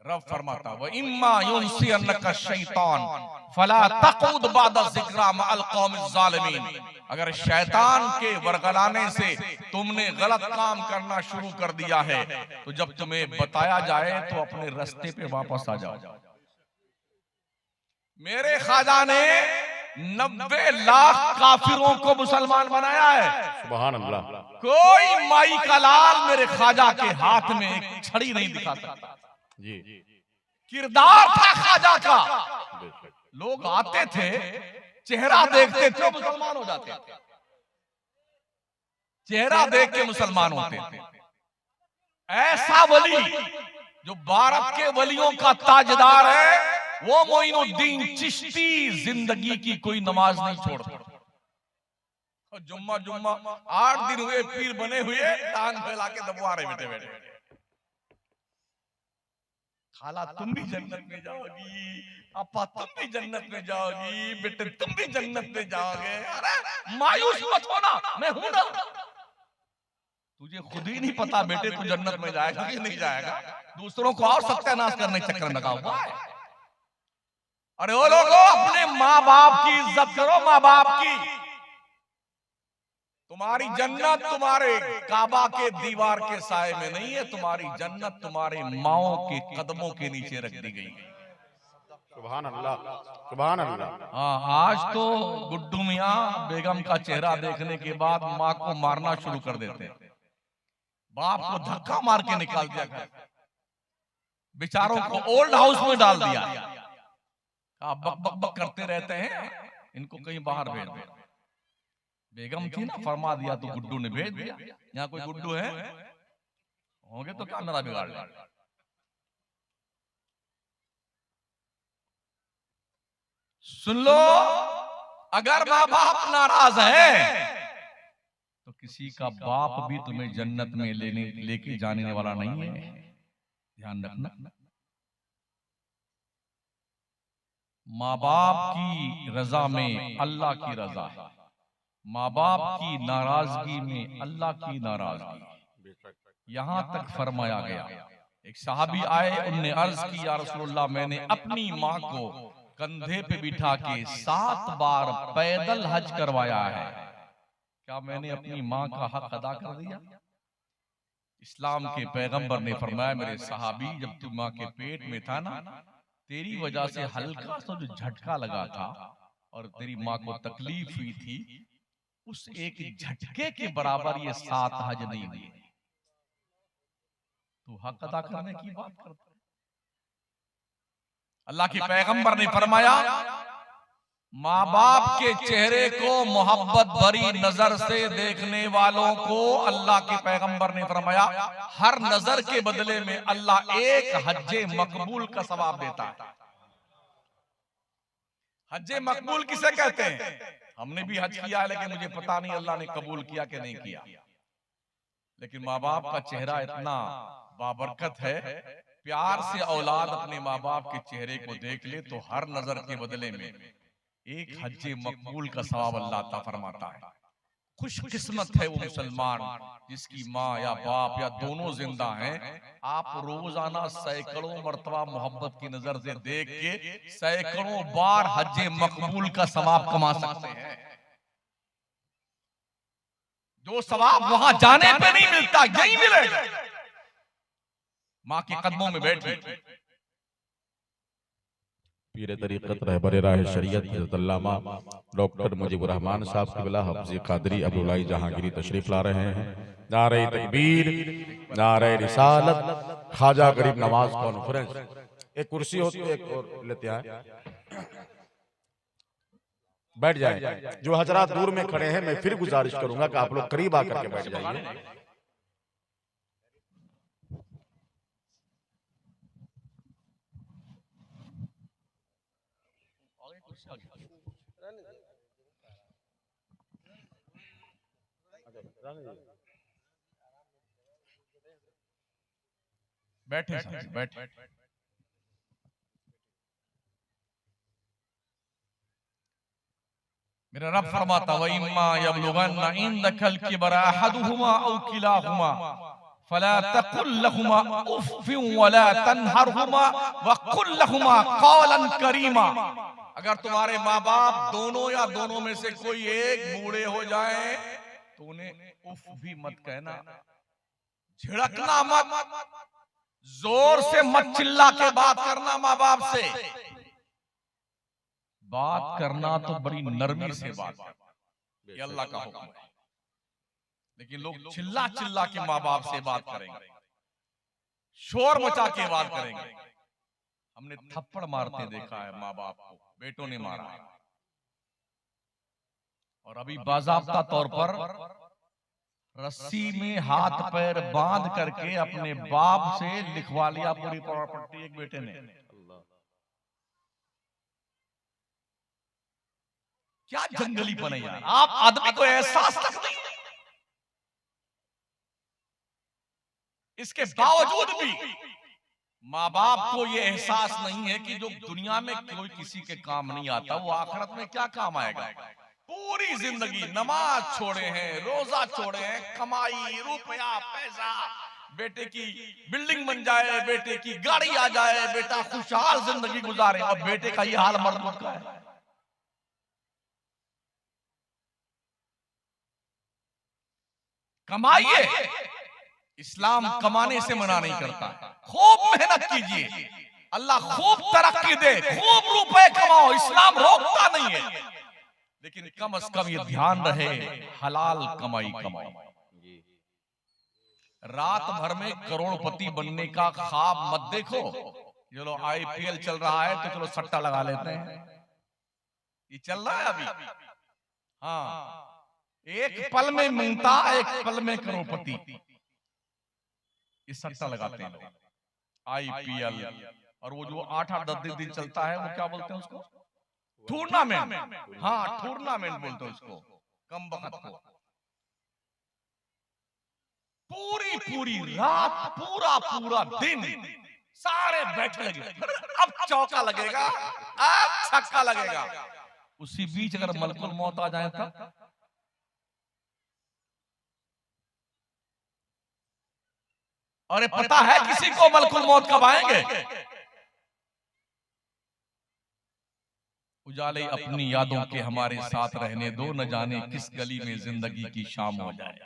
रब फरमाता वो इम्मा युनसियन्नका शैतान फला तक़ूद बाद ज़िक्रा मअल क़ौमिज़ ज़ालिमीन। अगर शैतान के वरगलाने से तुमने गलत काम करना शुरू कर दिया है तो जब तुम्हें बताया जाए तो अपने रास्ते पे वापस आ जाओ। मेरे ख्वाजा ने 90 लाख काफिरों को मुसलमान बनाया है। सुभान अल्लाह। कोई माई का लाल मेरे ख्वाजा के हाथ में एक छड़ी नहीं दिखा सकता। जी, किरदार था ख्वाजा का। लोग आते थे, चेहरा देखते थे, मुसलमान हो जाते थे। चेहरा देख के मुसलमान होते थे। ऐसा वली जो भारत के वलियों का ताजदार है, वो मोइनुद्दीन चिश्ती जिंदगी की कोई नमाज नहीं छोड़ता। जुम्मा 8 दिन हुए पीर बने हुए, टांग फैला के दबवा रहे बेटे बेटे। खाला तुम भी जन्नत में जाओगी, अपा तुम भी जन्नत में जाओगी, बेटे तुम भी जन्नत में जाओगे। अरे मायूस मत होना, मैं हूं ना। तुझे खुद ही नहीं पता बेटे तू जन्नत में जाएगा कि नहीं जाएगा, दूसरों को और सत्यानाश करने के चक्कर में लगा हुआ है। अरे ओ लोगों, अपने माँ बाप की इज्जत करो, माँ बाप की। तुम्हारी जन्नत तुम्हारे काबा के दीवार के साए में नहीं है, तुम्हारी जन्नत तुम्हारे माओ के कदमों के नीचे रख दी गई। सुभान अल्लाह, सुभान अल्लाह। हाँ, आज तो गुड्डू मियाँ बेगम का चेहरा देखने के बाद माँ को मारना शुरू कर देते हैं। बाप को धक्का मार के निकाल दिया घर, बेचारों को ओल्ड हाउस में डाल दिया। बक बक बक करते रहते हैं, इनको कहीं बाहर भेज दो। बेगम थी ना, फरमा दिया तो गुड्डू ने भेज दिया। यहाँ कोई गुड्डू है होंगे तो क्या मेरा बिगाड़ लिया। सुन लो, अगर माँ बाप नाराज है तो किसी का बाप भी तुम्हें जन्नत में लेके जाने वाला नहीं है, ध्यान रखना। माँ बाप की रजा में अल्लाह की रजा है, माँ बाप की नाराजगी में अल्लाह की नाराजगी। यहां तक फरमाया गया। एक सहाबी आए, उनने अर्ज की, या रसूलुल्लाह, मैंने अपनी माँ को कंधे पे बिठा के 7 बार पैदल हज करवाया है, क्या मैंने अपनी माँ का हक अदा कर दिया? इस्लाम के पैगंबर ने फरमाया, मेरे सहाबी, जब तू माँ के पेट में था ना, तेरी वजह से हल्का सा जो झटका लगा था और तेरी माँ को तकलीफ हुई थी, उस एक झटके के बराबर ये 7 हज नहीं हुए। तू हक अदा करने की बात करता है। अल्लाह के पैगंबर ने फरमाया, माँ बाप के चेहरे को मोहब्बत भरी नजर से देखने वालों को अल्लाह के पैगंबर ने फरमाया, हर नजर के बदले में अल्लाह एक हज्जे मकबूल का सवाब देता है। हज्जे मकबूल किसे कहते हैं? हमने भी हज किया है, लेकिन मुझे पता नहीं अल्लाह ने कबूल किया कि नहीं किया। लेकिन माँ बाप का चेहरा इतना बाबरकत है, प्यार से औलाद अपने माँ बाप के चेहरे को देख ले तो हर नजर के बदले में एक हज्जे मकबूल का सवाब अल्लाह अता फरमाता है। खुशकिस्मत है वो मुसलमान जिसकी माँ या बाप या दोनों जिंदा हैं। आप रोजाना सैकड़ों मर्तबा मोहब्बत की नजर से देख के सैकड़ों बार हज्जे मकबूल का सवाब कमा सकते हैं। जो सवाब वहां जाने पे नहीं मिलता, यही मिलेगा माँ के कदमों में बैठी। पीर तरीक़त रहबर राह शरीयत हज़रत अल्लामा डॉक्टर मुजीबुर रहमान साहब क़िबला हफ़्ज़ क़ादरी अब्दुल्लाई जहांगीरी तशरीफ़ ला रहे हैं। नारे तकबीर, नारे रिसालत, ख्वाजा गरीब नवाज कॉन्फ्रेंस। एक कुर्सी होती है, एक और लेते हैं, बैठ जाए। जो हजरात दूर में खड़े हैं, मैं फिर गुजारिश करूंगा कि आप लोग करीब आकर के बैठ जाइए। बैठे बैठे। मेरा रब फरमाता व इम्मा यबलुगन्ना इंदकल किबरा अहदुहुमा औ किलाहुमा फला तकुल लहुमा उफ़्फ़िन वला तनहरहुमा वक़ुल लहुमा क़ौलन करीमा। अगर तुम्हारे माँ बाप दोनों या दोनों में से कोई एक बूढ़े हो जाए तो उन्हें उफ भी मत कहना, झिड़कना मत, जोर से मत चिल्ला के बात करना माँ बाप से। बात करना तो बड़ी नरमी से बात करना, ये अल्लाह का हुक्म है। लेकिन लोग चिल्ला चिल्ला के माँ बाप से बात करेंगे, शोर मचा के बात करेंगे। हमने थप्पड़ मारते देखा है माँ बाप को, बेटों ने मारा है। और अभी बाज़ाब्ता तौर पर रस्सी में हाथ पैर बांध करके अपने बाप से लिखवा लिया पूरी प्रॉपर्टी एक बेटे ने। क्या जंगली बने यार, आप आदमी को एहसास तक नहीं। इसके बावजूद भी माँ बाप को ये एहसास नहीं है कि जो दुनिया में कोई किसी के काम नहीं आता वो आखिरत में क्या काम आएगा। पूरी जिंदगी नमाज छोड़े हैं, रोजा छोड़े हैं, कमाई रुपया पैसा, बेटे की बिल्डिंग बन जाए, बेटे की गाड़ी आ जाए, बेटा खुशहाल जिंदगी गुजारे, और बेटे का ये हाल मरदूद का है। कमाइए, इस्लाम कमाने से मना नहीं करता, खूब मेहनत कीजिए, अल्लाह खूब तरक्की दे, खूब रुपए कमाओ, इस्लाम रोकता नहीं है। लेकिन कम से कम ये ध्यान रहे हलाल कमाई कमाओ। रात भर में करोड़पति बनने का ख्वाब मत देखो। चलो आईपीएल चल रहा है तो चलो सट्टा लगा लेते हैं, ये चल रहा है अभी। हाँ, एक पल में मिलता, एक पल में करोड़पति, ये सट्टा लगाते हैं आईपीएल। और वो जो 8-8 दिन चलता है वो क्या बोलते हैं उसको, टूर्नामेंट। हाँ, टूर्नामेंट बोलते हैं उसको, कम वक्त को। पूरी पूरी रात, पूरा पूरा दिन सारे बैठे लगे, अब चौका लगेगा, अब छक्का लगेगा। उसी बीच अगर मलकुल मौत आ जाए तब और पता है किसी को मलकुल मौत कब आएंगे? उजाले अपनी यादों के हमारे साथ रहने दो, न जाने किस गली में जिंदगी की शाम हो जाए।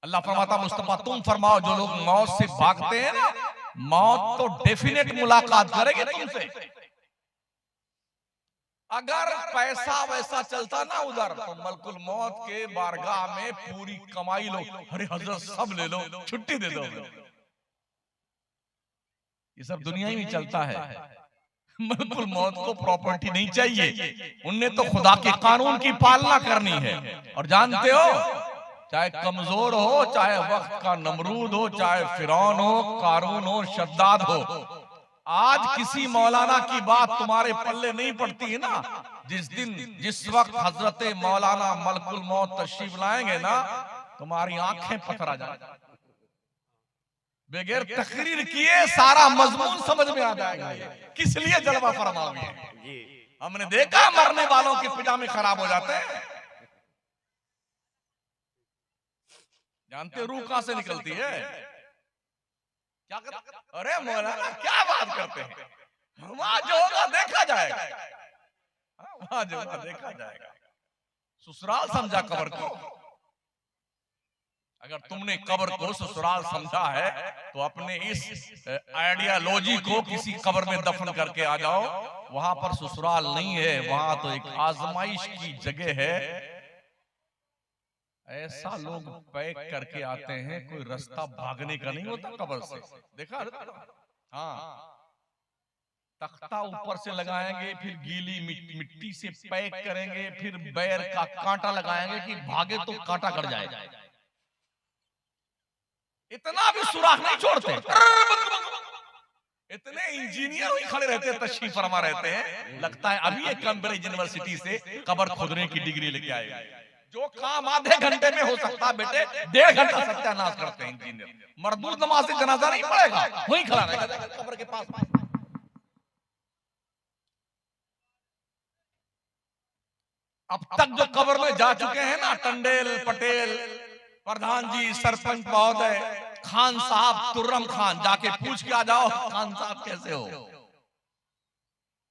अल्लाह फरमाता मुस्तफा तुम फरमाओ, जो लोग मौत से भागते हैं ना, मौत तो डेफिनेट मुलाकात करेगी तुमसे। अगर पैसा वैसा चलता ना उधर, तो मलकुल मौत के बारगाह में पूरी कमाई लो, अरे हजरत सब ले लो, छुट्टी दे दो। ये सब दुनिया ही में चलता है। मलकुल मौत को प्रॉपर्टी नहीं चाहिए, उनने तो खुदा के कानून की पालना करनी है। और जानते हो, चाहे कमजोर हो, चाहे वक्त का नमरूद हो, चाहे फिरौन हो, कारून हो, शद्दाद हो, आज किसी मौलाना की बात तुम्हारे पल्ले नहीं पड़ती है ना। जिस वक्त हजरत मौलाना मलकुल मौत तशरीफ लाएंगे ना, तुम्हारी आंखें पथरा जाएंगी। बगैर तकरीर किए सारा मजमून समझ में आ जाएगा किस लिए जलवा फरमा हुए हैं। हमने देखा मरने वालों के पिजामे खराब हो जाते हैं। जानते रूह कहां से निकलती है? क्या कर? अरे मौलाना क्या बात करते हैं, वहां जो होगा देखा जाएगा, वहां जो होगा देखा जाएगा। ससुराल समझा कब्र को? अगर तुमने कब्र को ससुराल समझा है तो अपने इस आइडियोलॉजी को किसी कब्र में दफन करके आ जाओ। वहां पर ससुराल नहीं है, वहां तो एक आजमाइश की जगह है। ऐसा लोग पैक करके आते हैं, कोई रास्ता भागने का नहीं होता कब्र से। देखा? हाँ, तख्ता ऊपर से लगाएंगे, फिर गीली मिट्टी से पैक करेंगे, फिर बैर का कांटा लगाएंगे कि भागे तो कांटा कट जाएगा। इतना भी सुराख नहीं छोड़ते। इतने इंजीनियर भी खड़े रहते हैं, तशरीफ फरमा रहते हैं, लगता है अभी एक कैम्ब्रिज यूनिवर्सिटी से कब्र खोदने की डिग्री लेके आए। जो काम आधे घंटे में हो सकता है बेटे 1.5 घंटा सत्यानाश करते हैं इंजीनियर। मरदूद नमाज से जनाजा नहीं पड़ेगा, वहीं खड़ा रहेगा कब्र के पास। अब तक जो कब्र में जा चुके हैं ना, टंडेल, पटेल, प्रधान जी, सरपंच महोदय, खान साहब, तुर्रम खान, जाके पूछ के आ जाओ खान साहब कैसे हो,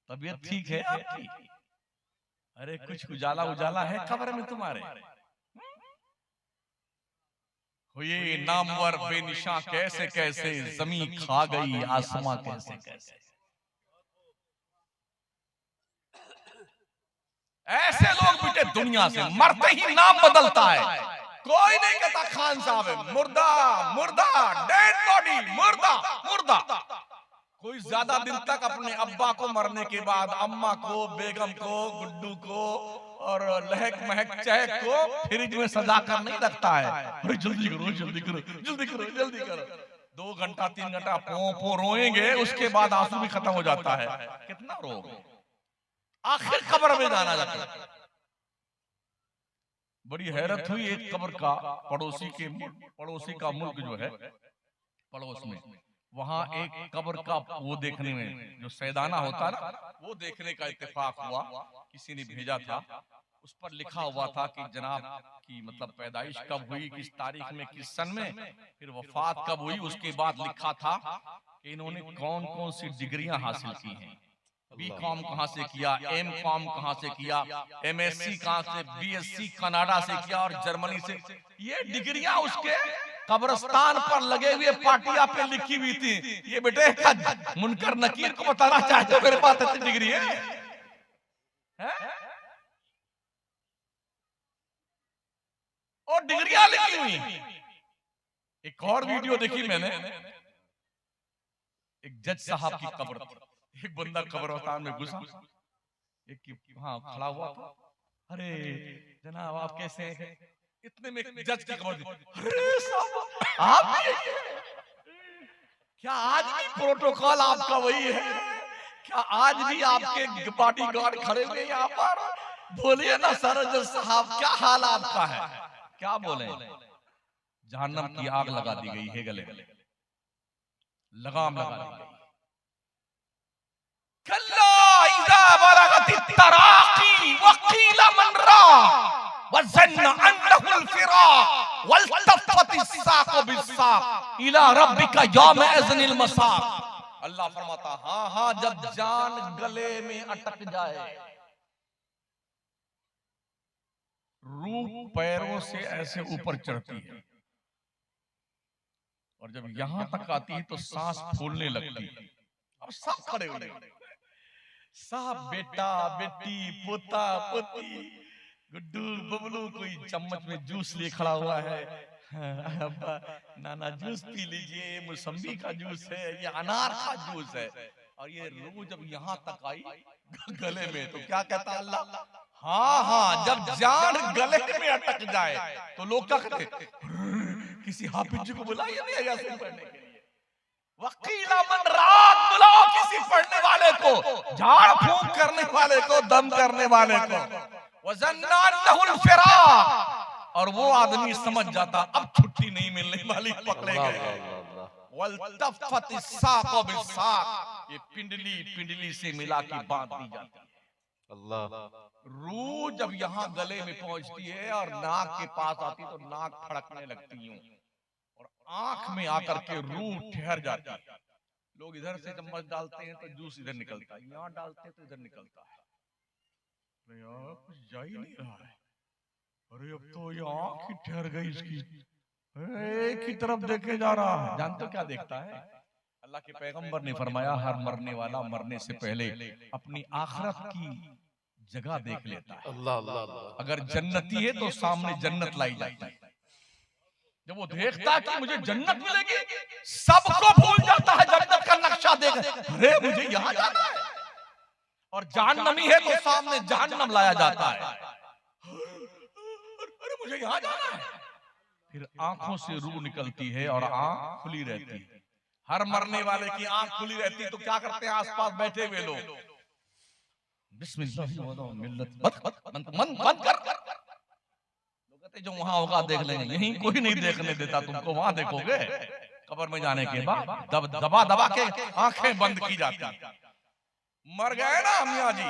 तबीयत ठीक है आपकी? अरे कुछ उजाला उजाला है कब्र में तुम्हारे? हुए नामवर बेनिशा कैसे कैसे, जमीन खा गई आसमां कैसे कैसे। ऐसे लोग बेटे दुनिया से मरते ही नाम बदलता है। कोई नहीं कहता खान साहब है, मुर्दा मुर्दा, डेड बॉडी, मुर्दा मुर्दा। कोई ज्यादा दिन तक अपने अब्बा को मरने के बाद अम्मा को, बेगम को, गुड्डू को और लहक महक चहक को फ्रिज में सजा कर नहीं रखता है। अरे जल्दी करो जल्दी करो जल्दी करो जल्दी करो। 2 घंटा 3 घंटा पो रोएंगे, उसके बाद आंसू भी खत्म हो जाता है। कितना रोगे, आखिर कब्र में जाना जाता है। बड़ी हैरत हुई एक कब्र का पड़ोसी का मुल्क जो है पड़ोस में, वहां एक कब्र का वो देखने में जो सैदाना होता ना, वो देखने का इत्तेफाक हुआ। किसी ने भेजा था, उस पर लिखा हुआ था कि जनाब की मतलब पैदाइश कब हुई, किस तारीख में, किस सन में, फिर वफात कब हुई। उसके बाद लिखा था कि इन्होंने कौन कौन सी डिग्रियां हासिल की हैं, B.Com कहां से किया, M.Com कहां से किया, MSc कहां से, BSc कनाडा से किया और जर्मनी से। ये डिग्रियां उसके कब्रिस्तान पर लगे हुए पाटिया पे लिखी हुई थी। ये बेटे मुनकर नकीर को बताना चाहते हो मेरे पास इतनी डिग्री है? और डिग्रियां लिखी हुई। एक और वीडियो देखी मैंने, एक जज साहब की कब्र, एक बंदा कब्रिस्तान में घुसा, एक हाँ खड़ा हुआ था। अरे जनाब आप कैसे हैं? इतने में जज की कब्र दी। अरे साहब आप क्या आज भी प्रोटोकॉल आपका वही है? क्या आज भी आपके बॉडीगार्ड खड़े हुए यहाँ पर? बोलिए ना सर जज साहब क्या हाल आपका है? क्या बोले? जहन्नम की आग लगा दी गई है, गले लगाम लगा दी गई। अल्लाह फरमाता हाँ हाँ जब जान गले में अटक जाए, रूह पैरों से ऐसे ऊपर चढ़ती है और जब यहां तक आती है तो सांस फूलने लगती है। अब सब खड़े हो गए, सब बेटा बेटी, पोता पोती, गुड्डू बबलू, कोई चम्मच में जूस लिए खड़ा हुआ है। अब्बा नाना जूस पी लीजिए, मौसम्बी का जूस है, ये अनार का जूस है। और ये रूह जब यहाँ तक आई गले में तो क्या कहता अल्लाह? हाँ हाँ जब जान गले में अटक जाए तो लोग क्या कहते? किसी हाफिज जी को बुलाइए नहीं यासीन पढ़ने के लिए, वकीला मन रात बुलाओ किसी पढ़ने वाले को, झाड़ फूंक करने वाले को, दम करने वाले को। वज़न्नाहुल फिराक, और वो आदमी समझ जाता अब छुट्टी नहीं मिलने वाली, पकड़े गए। वल्तफ़तिस साक़ु बिस्साक़, ये पिंडली पिंडली से मिला के बांध दी जाती है। अल्लाह। रूह जब यहाँ गले में पहुंचती है और नाक के पास आती तो नाक फड़कने लगती हूँ और आंख में आकर के रूह ठहर जाती है। लोग इधर से चम्मच डालते हैं तो जूस इधर निकलता है, यहाँ डालते हैं तो इधर निकलता है। यार कुछ जा ही नहीं रहा है। अरे अब तो ये आंख ही ठहर गई इसकी, एक ही तरफ देखे जा रहा है। जानते हो क्या देखता है? अल्लाह के पैगंबर ने फरमाया हर मरने वाला मरने से पहले अपनी आखिरत की जगह देख लेता है। अल्लाह अल्लाह। अगर जन्नती है तो सामने जन्नत लाई जाती है। जब वो देखता है कि मुझे जन्नत मिलेगी, सबको भूल जाता है जन्नत का नक्शा देख, अरे मुझे यहाँ जाना है। और जहन्नमी है तो सामने जहन्नम लाया जाता है, अरे मुझे यहाँ जाना है। फिर आंखों से रूह निकलती है और आंख खुली रहती है। हर मरने वाले की आंख खुली रहती है तो क्या करते हैं आसपास बैठे हुए लोग? बिस्मिल्लाह, मन बंद कर। जो वहां होगा देख लेंगे, यहीं कोई नहीं देखने देता तुमको, वहां देखोगे कब्र में जाने के बाद दबा दबा के आंखें बंद की जाती। मर गए ना मियाँ जी,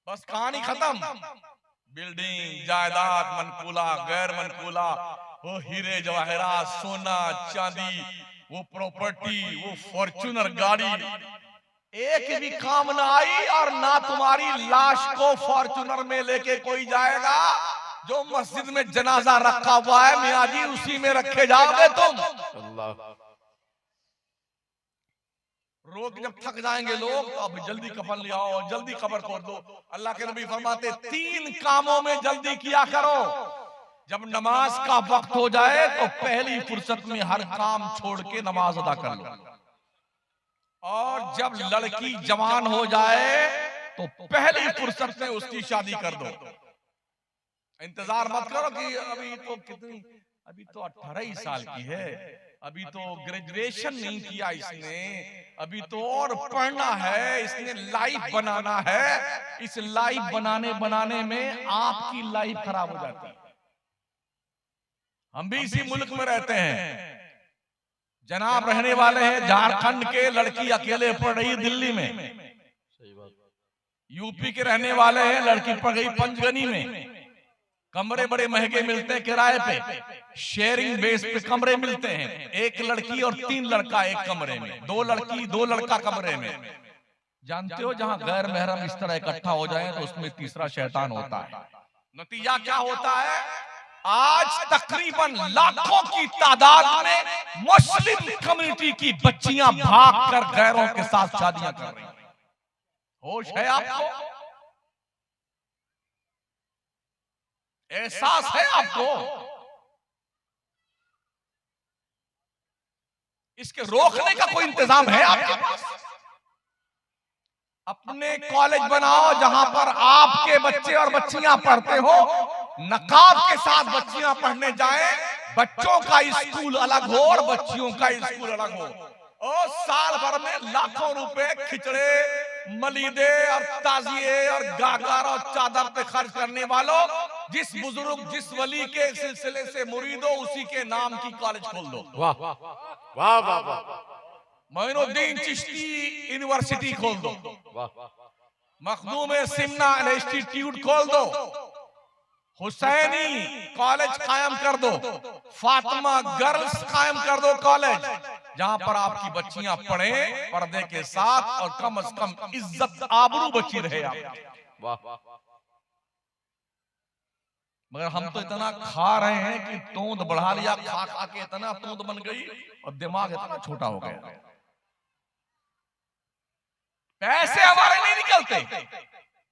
बस कहानी खत्म। बिल्डिंग, जायदाद, मनकूला, गैर मनकूला, वो हीरे जवाहरात, सोना चांदी, वो प्रॉपर्टी, वो फॉर्च्यूनर गाड़ी, एक भी काम ना आई। और ना तुम्हारी लाश को फॉर्च्यूनर में लेके कोई जाएगा। जो मस्जिद में जनाजा रखा हुआ है मियाँ जी, उसी में रखे जाओगे तुम। अल्लाह। रोज जब थक जाएंगे लोग तो अब जल्दी कफन ले आओ, जल्दी कब्र खोद दो। अल्लाह के नबी फरमाते 3 कामों में जल्दी किया करो। जब नमाज का वक्त हो जाए तो पहली फुर्सत में हर काम छोड़ के नमाज अदा कर लो। और जब लड़की जवान हो जाए तो पहली फुर्सत में उसकी शादी कर दो। इंतजार मत करो कि अभी तो कितनी, अभी तो 18 ही साल की है, अभी तो ग्रेजुएशन नहीं किया इसने, अभी तो और पढ़ना है, इसने लाइफ बनाना है। इस लाइफ बनाने में आपकी लाइफ खराब हो जाती है। हम भी इसी मुल्क में रहते हैं, जनाब रहने वाले हैं झारखंड के, लड़की अकेले पढ़ रही दिल्ली में। सही बात। यूपी के रहने वाले हैं, लड़की पढ़ गई पंचगनी में। कमरे बड़े महंगे मिलते हैं किराए पे, शेयरिंग बेस पे कमरे मिलते हैं। 1 लड़की और 3 लड़का एक कमरे में, 2 लड़की 2 लड़का कमरे में। जानते हो जहां गैर महरम इस तरह इकट्ठा हो जाए तो उसमें तीसरा शैतान होता है। नतीजा क्या होता है? आज तकरीबन लाखों की तादाद में मुस्लिम कम्युनिटी की बच्चियां भागकर गैरों के साथ शादियां कर रही हैं। होश है आपको? एहसास है आपको? इसके रोकने का कोई इंतजाम है आपके पास? अपने कॉलेज बनाओ जहां पर आपके बच्चे और बच्चियां पढ़ते हो, नकाब के साथ बच्चियां पढ़ने जाएं। बच्चों का स्कूल अलग हो और बच्चियों का स्कूल अलग हो। और साल भर में लाखों रुपए खिचड़े, मलीदे और ताजिए और गागर और चादर पे खर्च करने वालों, जिस बुजुर्ग जिस वली के सिलसिले से मुरीद हो उसी के नाम की कॉलेज खोल दो। वाह वाह वाह वाह। मोइनुद्दीन चिश्ती यूनिवर्सिटी खोल दो, मखदूम सिमना इंस्टीट्यूट खोल दो, हुसैनी कॉलेज कायम कर दो, फातिमा गर्ल्स कायम कर दो कॉलेज, जहां पर आपकी बच्चियां पढ़ें पर्दे के साथ और कम से कम इज्जत आबरू बची रहे आपकी। वाह। मगर हम तो इतना खा रहे हैं कि तोंद बढ़ा लिया, खा खा के इतना तोंद बन गई और दिमाग इतना छोटा हो गया। पैसे हमारे नहीं निकलते,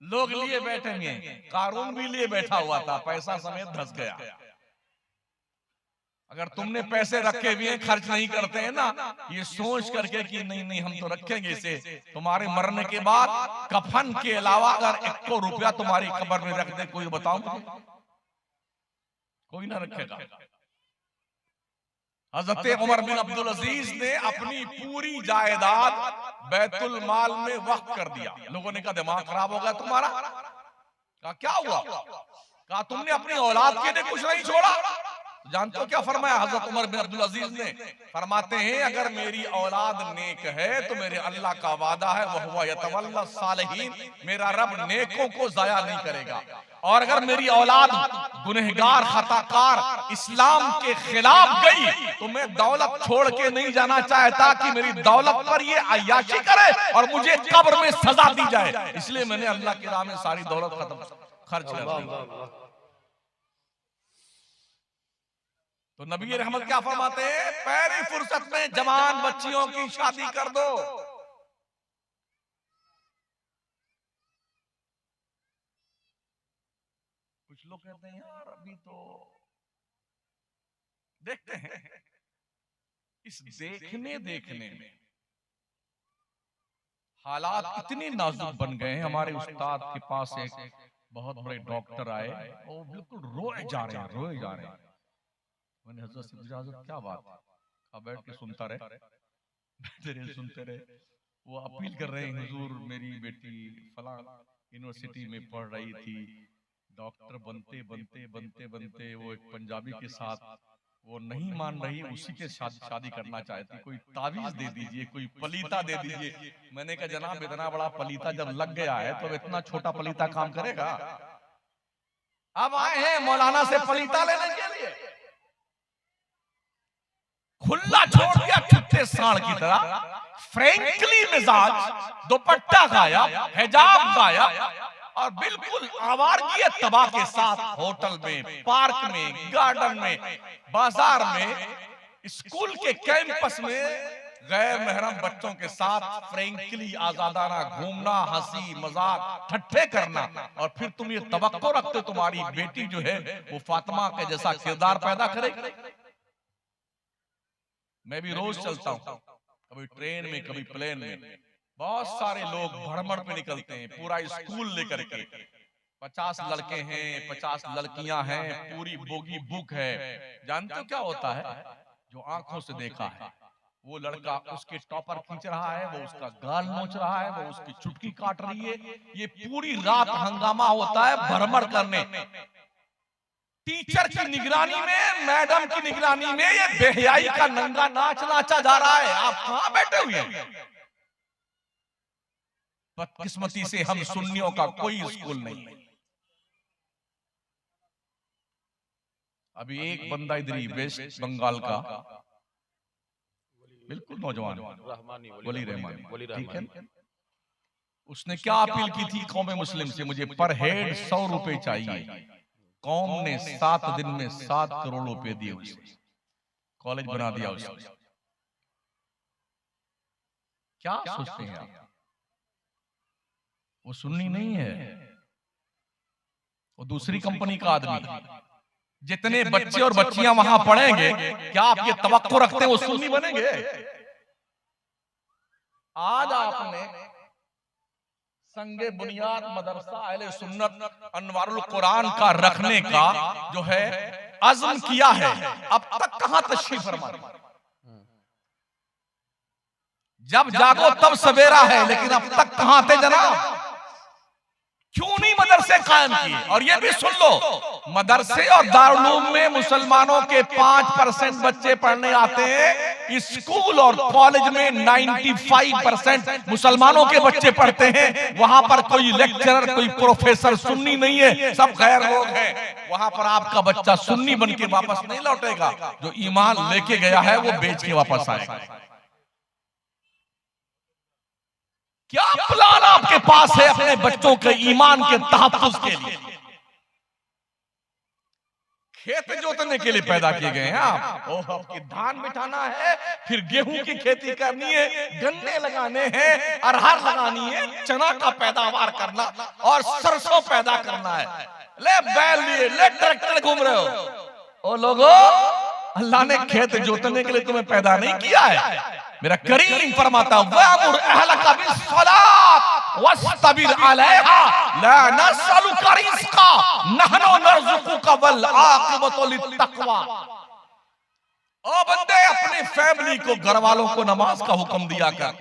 लोग लिए बैठे हुए। कारून भी लिए बैठा हुआ था, पैसा समेत धस गया। अगर तुमने पैसे रखे हुए हैं, खर्च नहीं करते हैं ना, ये सोच करके कि नहीं नहीं हम तो रखेंगे इसे, तुम्हारे मरने के बाद कफन के अलावा अगर 1 रुपया तुम्हारी कब्र में रख दे, कोई बताओ मुझे? कोई ना रखेगा। हजरत उमर बिन अब्दुल अजीज ने अपनी पूरी जायदाद बैतुल माल में वक्फ कर दिया। लोगों ने कहा दिमाग खराब हो गया तुम्हारा। कहा क्या हुआ? कहा तुमने अपनी औलाद के लिए कुछ नहीं छोड़ा। जानते हो क्या फरमाया हजरत उमर बिन अब्दुल अजीज ने? फरमाते हैं अगर मेरी औलाद नेक है तो मेरे अल्लाह का वादा है वह हुआ यतवल्ला सालिहीन, मेरा रब नेकों को जाया नहीं करेगा। और अगर मेरी औलाद गुनहगार खताकार इस्लाम के खिलाफ गई तो मैं दौलत छोड़ के नहीं जाना चाहता कि मेरी दौलत पर ये अय्याशी करे और मुझे कब्र में सजा दी जाए। इसलिए मैंने अल्लाह की राह में सारी दौलत खर्च कर दी। तो नबी रहमत क्या फरमाते हैं? पहली फुर्सत में जवान बच्चियों की शादी कर दो। कुछ लोग कहते हैं यार अभी तो देखते हैं। इस देखने में हालात इतने नाजुक बन गए हैं। हमारे उस्ताद के पास एक बहुत बड़े डॉक्टर आए, वो बिल्कुल रोए जा रहे हैं। मैंने हजरत से पूछा हजरत क्या बात है? अब बैठ के सुनता रहे सुनते रहे। वो अपील कर रहे हैं हुजूर मेरी बेटी फलां यूनिवर्सिटी में पढ़ रही थी, डॉक्टर बनते बनते बनते बनते वो एक पंजाबी के साथ वो नहीं मान रही, उसी के शादी करना चाहती। कोई तावीज दे दीजिए, कोई पलीता दे दीजिए। मैंने कहा जनाब इतना बड़ा पलीता जब लग गया है तो इतना छोटा पलीता काम करेगा? अब आए हैं मौलाना से पलीता लेने के लिए, खुला छोड़ दिया छुट्टे सांड की तरह, फ्रैंकली मिजाज, दुपट्टा गायब, हिजाब गायब और बिल्कुल आवारगी तबाह के साथ होटल में, पार्क में, गार्डन में, बाजार में, स्कूल के कैंपस में गैर महरम बच्चों के साथ फ्रैंकली आजादाना घूमना, हंसी मजाक ठट्ठे करना। और फिर तुम ये तवक्को रखते तुम्हारी बेटी जो है वो फातिमा के जैसा किरदार पैदा करेगी। मैं भी रोज चलता हूं, कभी ट्रेन में कभी प्लेन में, बहुत सारे लोग भ्रमण पे निकलते हैं पूरा स्कूल लेकर के। 50 लड़के हैं, 50 लड़कियां हैं, पूरी बोगी बुक है। जानते हो क्या होता है? जो आंखों से देखा है, वो लड़का उसके टॉपर खींच रहा है, वो उसका गाल नोच रहा है, वो उसकी चुटकी काट रही है। ये पूरी रात हंगामा होता है भ्रमण करने। टीचर की निगरानी में, मैडम की निगरानी में ये बेहयाई का नंगा नाच नाचा जा रहा है। आप कहां बैठे हुए हैं? बदकिस्मती से हम सुन्नियों का कोई स्कूल नहीं। अभी एक बंदा इधर ही वेस्ट बंगाल का बिल्कुल नौजवान वली रहमान, ठीक है, उसने क्या अपील की थी कौम मुस्लिम से? मुझे पर हेड 100 रुपए चाहिए। कौम ने 7 दिन में 7 करोड़ रुपए दिए, उसे कॉलेज बना दिया उसने। क्या सोचते हैं आप? वो सुन्नी नहीं है, वो दूसरी कंपनी का आदमी। जितने बच्चे और बच्चियां वहां पढ़ेंगे, क्या आप ये तवक्को रखते हैं वो सुन्नी बनेंगे? आज आपने संगे बुनियाद मदरसा अहले सुन्नत अनवारुल कुरान का रखने का जो है अज़्म किया है, अब तक कहां तशरीफ फरमा? जब जागो तब सवेरा है, लेकिन अब तक कहां थे जनाब? क्यों नहीं मदरसे कायम किए? और ये भी सुन लो, मदरसे और दारुल में मुसलमानों के 5% बच्चे पढ़ने आते हैं, स्कूल और कॉलेज में 95% मुसलमानों के बच्चे पढ़ते हैं। वहां पर कोई लेक्चरर, कोई प्रोफेसर सुन्नी नहीं है, सब गैर लोग हैं। वहां पर आपका बच्चा सुन्नी बन के वापस नहीं लौटेगा। जो ईमान लेके गया है वो बेच के वापस आएगा। क्या प्लान आपके पास है अपने बच्चों के ईमान के तहफ्फुज़ के लिए? खेत जोतने के लिए पैदा किए गए हैं आप। आपकी धान बिठाना है, फिर गेहूं की खेती करनी है, गन्ने लगाने हैं, अरहर लगानी है, चना का पैदावार करना और सरसों पैदा करना है। ले बैल लिए, ले ट्रैक्टर घूम रहे हो। ओ लोगों, अल्लाह ने खेत जोतने के लिए तुम्हें पैदा नहीं किया है। मेरा करीम फरमाता वअमुर अहलका बिस्सलात वस्तबिर अलैहा ला नसअलुका रिज़्क़ा नहनु नरज़ुकुका वल आक़िबतु लित्तक़वा। ओ बंदे, अपने फैमिली को, घर वालों को नमाज का हुक्म दिया कर,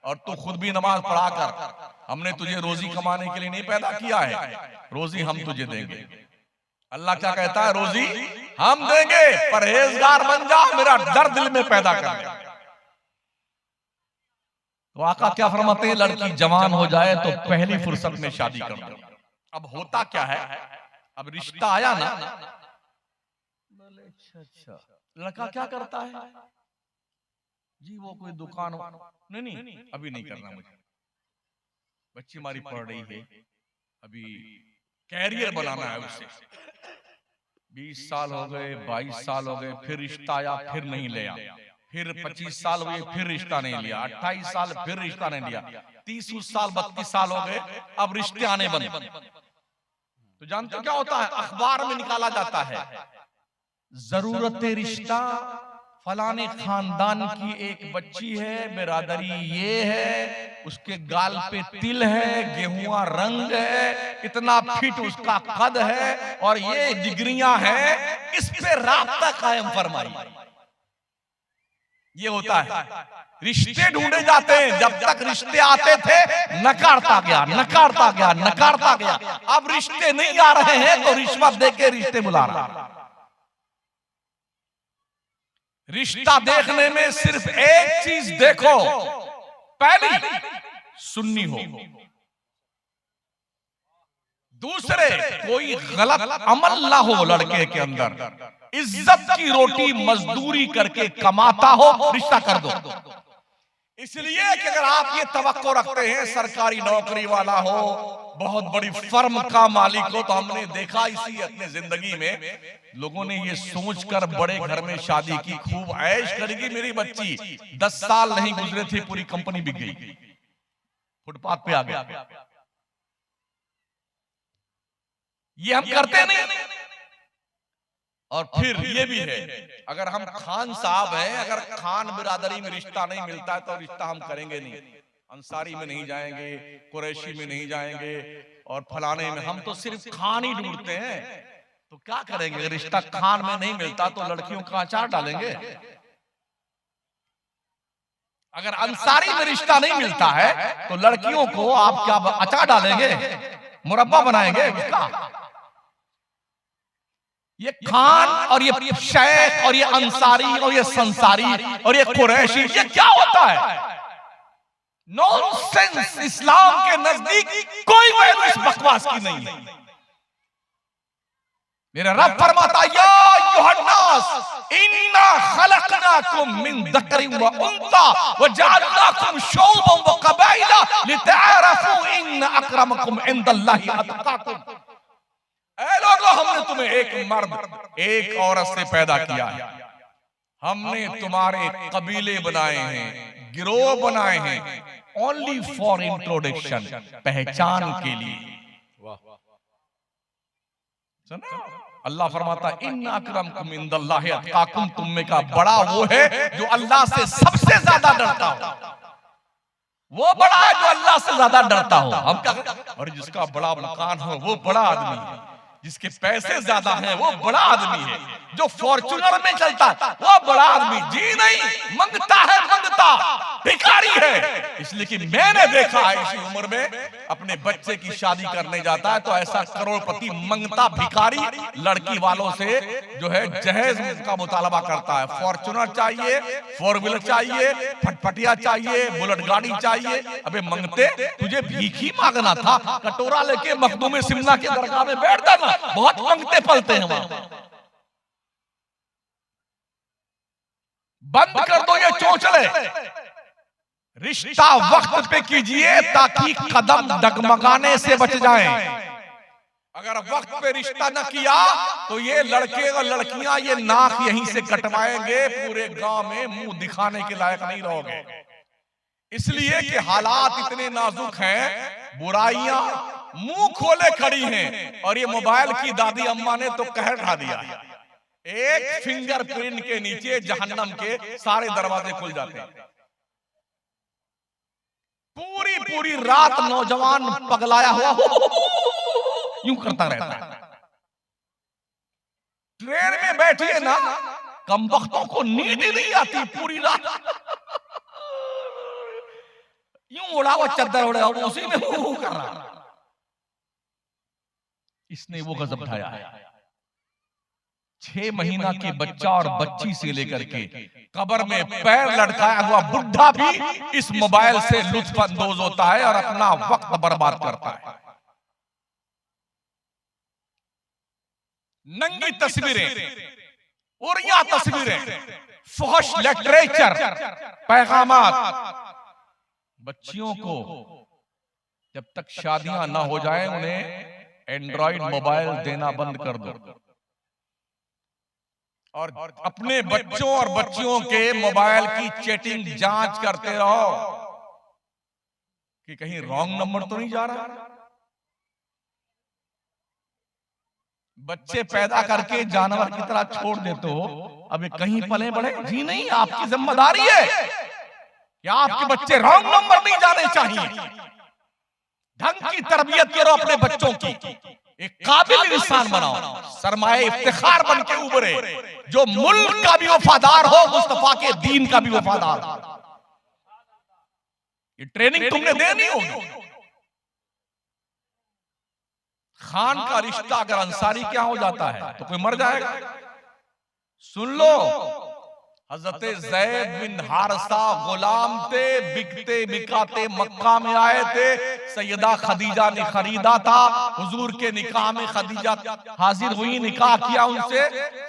और तू खुद भी नमाज पढ़ा कर। हमने तुझे रोजी कमाने के लिए नहीं पैदा किया है, रोजी हम तुझे देंगे। अल्लाह क्या कहता है? रोजी हम देंगे, परहेजगार बन जा, मेरा डर दिल में पैदा कर। तो आका क्या फरमाते हैं? लड़की जवान हो जाए तो पहली फुर्सत में शादी कर दो। अब होता क्या है, अब रिश्ता आया ना, बोले अच्छा, लड़का क्या करता है जी? वो कोई दुकान, नहीं अभी नहीं करना मुझे, बच्ची हमारी पढ़ रही है, अभी कैरियर बनाना है उसे। 20 साल हो गए, 22 साल हो गए, फिर रिश्ता आया, फिर नहीं लिया, फिर 25 साल हुए, फिर रिश्ता नहीं लिया, 28 साल फिर रिश्ता नहीं लिया, 30 साल 32 साल हो गए, अब रिश्ते आने बंद। तो जानते हो क्या होता है? अखबार में निकाला जाता है, जरूरत रिश्ता फलाने खानदान की एक बच्ची है, बिरादरी ये है, उसके गाल पे तिल है, गेहुआ रंग है, इतना फिट उसका कद है और ये डिग्रियां हैं, इस पे राब्ता कायम फरमाई। ये होता है। रिश्ते ढूंढे जाते हैं, जब तक रिश्ते आते थे नकारता गया, नकारता गया, नकारता गया। अब रिश्ते नहीं आ रहे हैं तो रिश्वत देके रिश्ते बुला रहा है। रिश्ता देखने में सिर्फ एक चीज देखो, पहली सुन्नी हो, दूसरे कोई गलत अमल ना हो लड़के के अंदर, इज्जत की रोटी मजदूरी करके कमाता हो, रिश्ता कर दो। इसलिए कि अगर आप ये तवक्को रखते हैं सरकारी नौकरी वाला हो, बहुत बड़ी फर्म का मालिक हो, तो हमने देखा इसी अपने जिंदगी में लोगों ने ये सोचकर बड़े घर में शादी की, खूब ऐश करेगी मेरी बच्ची, 10 साल नहीं गुजरे थे पूरी कंपनी बिक गई, फुटपाथ पे आ गया। ये हम करते नहीं। और फिर ये भी है, अगर हम खान साहब हैं, अगर खान बिरादरी में रिश्ता नहीं मिलता है तो रिश्ता हम करेंगे नहीं, अंसारी में नहीं जाएंगे, कुरैशी में नहीं जाएंगे और फलाने में, हम तो सिर्फ खान ही ढूंढते हैं। तो क्या करेंगे, अगर रिश्ता खान में नहीं मिलता तो लड़कियों का अचार डालेंगे। अगर अंसारी में रिश्ता नहीं मिलता है तो लड़कियों को आप क्या अचार डालेंगे, मुरब्बा बनाएंगे उसका। ये खान और ये शेख और ये अंसारी और ये संसारी और ये कुरैशी, ये क्या होता है? नॉनसेंस। इस्लाम के नजदीक कोई वैल्यू इस बकवास की नहीं है। मेरा रब फरमाता, या अय्युहन्नास इन्ना खलकनाकुम मिन ज़करिन व उन्सा व जअलनाकुम शुअबन व क़बाइला लितअरफू इन्न अक्रमकुम इंदल्लाहि अतक़ाकुम। ऐ लोगों, हमने तुम्हें एक मर्द एक औरत से पैदा किया है, हमने तुम्हारे कबीले बनाए हैं, गिरोह बनाए हैं, ओनली फॉर इंट्रोडक्शन, पहचान के लिए। सुना? अल्लाह फरमाता, इन्ना अक्रमकुम इंदल्लाहि अतक़ाकुम, तुम में का बड़ा वो है जो अल्लाह से सबसे ज्यादा डरता हो। वो बड़ा है जो अल्लाह से ज्यादा डरता हो। हम क्या, और जिसका बड़ा मकान हो वो बड़ा आदमी है, जिसके पैसे ज्यादा हैं वो बड़ा आदमी है, जो फॉर्च्यूनर में चलता है वो बड़ा आदमी। जी नहीं, मंगता है, मंगता भिखारी है। इसलिए कि मैंने देखा है इसी उम्र में, अपने बच्चे की शादी करने जाता है तो ऐसा करोड़पति मंगता भिखारी लड़की वालों से जो है जहेज का मुतालबा करता है। फॉर्च्यूनर चाहिए, 4 व्हीलर चाहिए, फटफटिया चाहिए, बुलेट गाड़ी चाहिए। अबे मंगते, तुझे भीख ही मांगना था, कटोरा लेके मखदूम सिमना के दरगाह में बैठ जाना। बहुत मंगते पलते हैं वहां। बंद कर दो ये चोंचले, रिश्ता वक्त पे कीजिए ताकि कदम डगमगाने से बच जाएं। अगर वक्त पे रिश्ता न किया तो ये लड़के और लड़कियां ये नाक यहीं से कटवाएंगे, पूरे गांव में मुंह दिखाने के लायक नहीं रहोगे। इसलिए कि हालात इतने नाजुक हैं, बुराइयां मुंह खोले खड़ी हैं। और ये मोबाइल की दादी अम्मा ने तो कहर ढा दिया, एक फिंगरप्रिंट के नीचे जहन्नम के सारे दरवाजे खुल जाते हैं। पूरी पूरी रात नौजवान पगलाया हुआ यूं करता रहता है। ट्रेन में बैठिए ना, कमबख्तों को नींद ही नहीं आती, पूरी रात यूं उड़ा हुआ चद्दर उड़ा हुआ उसी में कर रहा। इसने वो गजब उठाया है। 6 महीना के बच्चा और बच्ची से लेकर के कब्र में पैर लटकाया हुआ बुढ़ा भी इस मोबाइल से लुत्फ अंदोज होता है और अपना वक्त बर्बाद करता है। नंगी तस्वीरें, उरिया तस्वीरें, फहश लिटरेचर, पैगामात। बच्चियों को जब तक शादियां ना हो जाए उन्हें एंड्रॉइड मोबाइल देना बंद कर दो और अपने बच्चों और बच्चियों के मोबाइल की चैटिंग जांच करते रहो कि कहीं रॉन्ग नंबर तो नहीं जा रहा। बच्चे पैदा करके जानवर की तरह छोड़ देते हो, अब कहीं पले बढ़े। जी नहीं, आपकी जिम्मेदारी है कि आपके बच्चे रॉन्ग नंबर नहीं जाने चाहिए। ढंग की तरबियत करो अपने बच्चों की। एक काबिल इंसान बनाओ, सरमाए इफ्तिखार बन के उभरे, जो मुल्क का भी वफादार हो, मुस्तफा के दीन का भी वफादार हो। ये ट्रेनिंग तुमने देनी होगी। खान का रिश्ता अगर अंसारी क्या हो जाता है तो कोई मर जाएगा। सुन लो, हजरत ज़ैद बिन हारिसा गुलाम थे, बिकते बिकाते मक्का में आए थे। सैयदा खदीजा ने खरीदा था, हुजूर के निकाह में खदीजा हाजिर हुई, निकाह किया उनसे।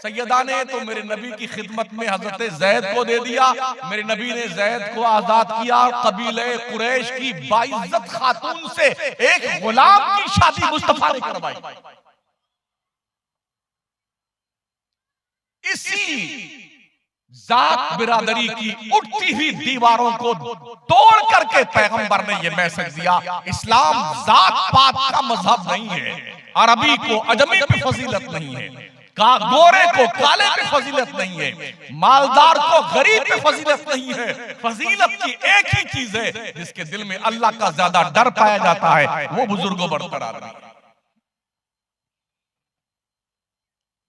सैयदा ने तो मेरे नबी की खिदमत में हजरत ज़ैद को दे दिया। मेरे नबी ने ज़ैद को आजाद किया। कबीले कुरैश की बाइज्जत खातून से एक गुलाम की शादी मुस्तफा ने करवाई। इसी जात बिरादरी की उठती हुई दीवारों को तोड़ करके पैगंबर ने यह मैसेज दिया, इस्लाम जात पात का मजहब नहीं है। अरबी को अजमी पे फजीलत नहीं है, गोरे को काले पे फजीलत नहीं है, मालदार को गरीब पे फजीलत नहीं है। फजीलत की एक ही चीज है जिसके दिल में अल्लाह का ज्यादा डर पाया जाता है, वो बुजुर्गों बरकरार है।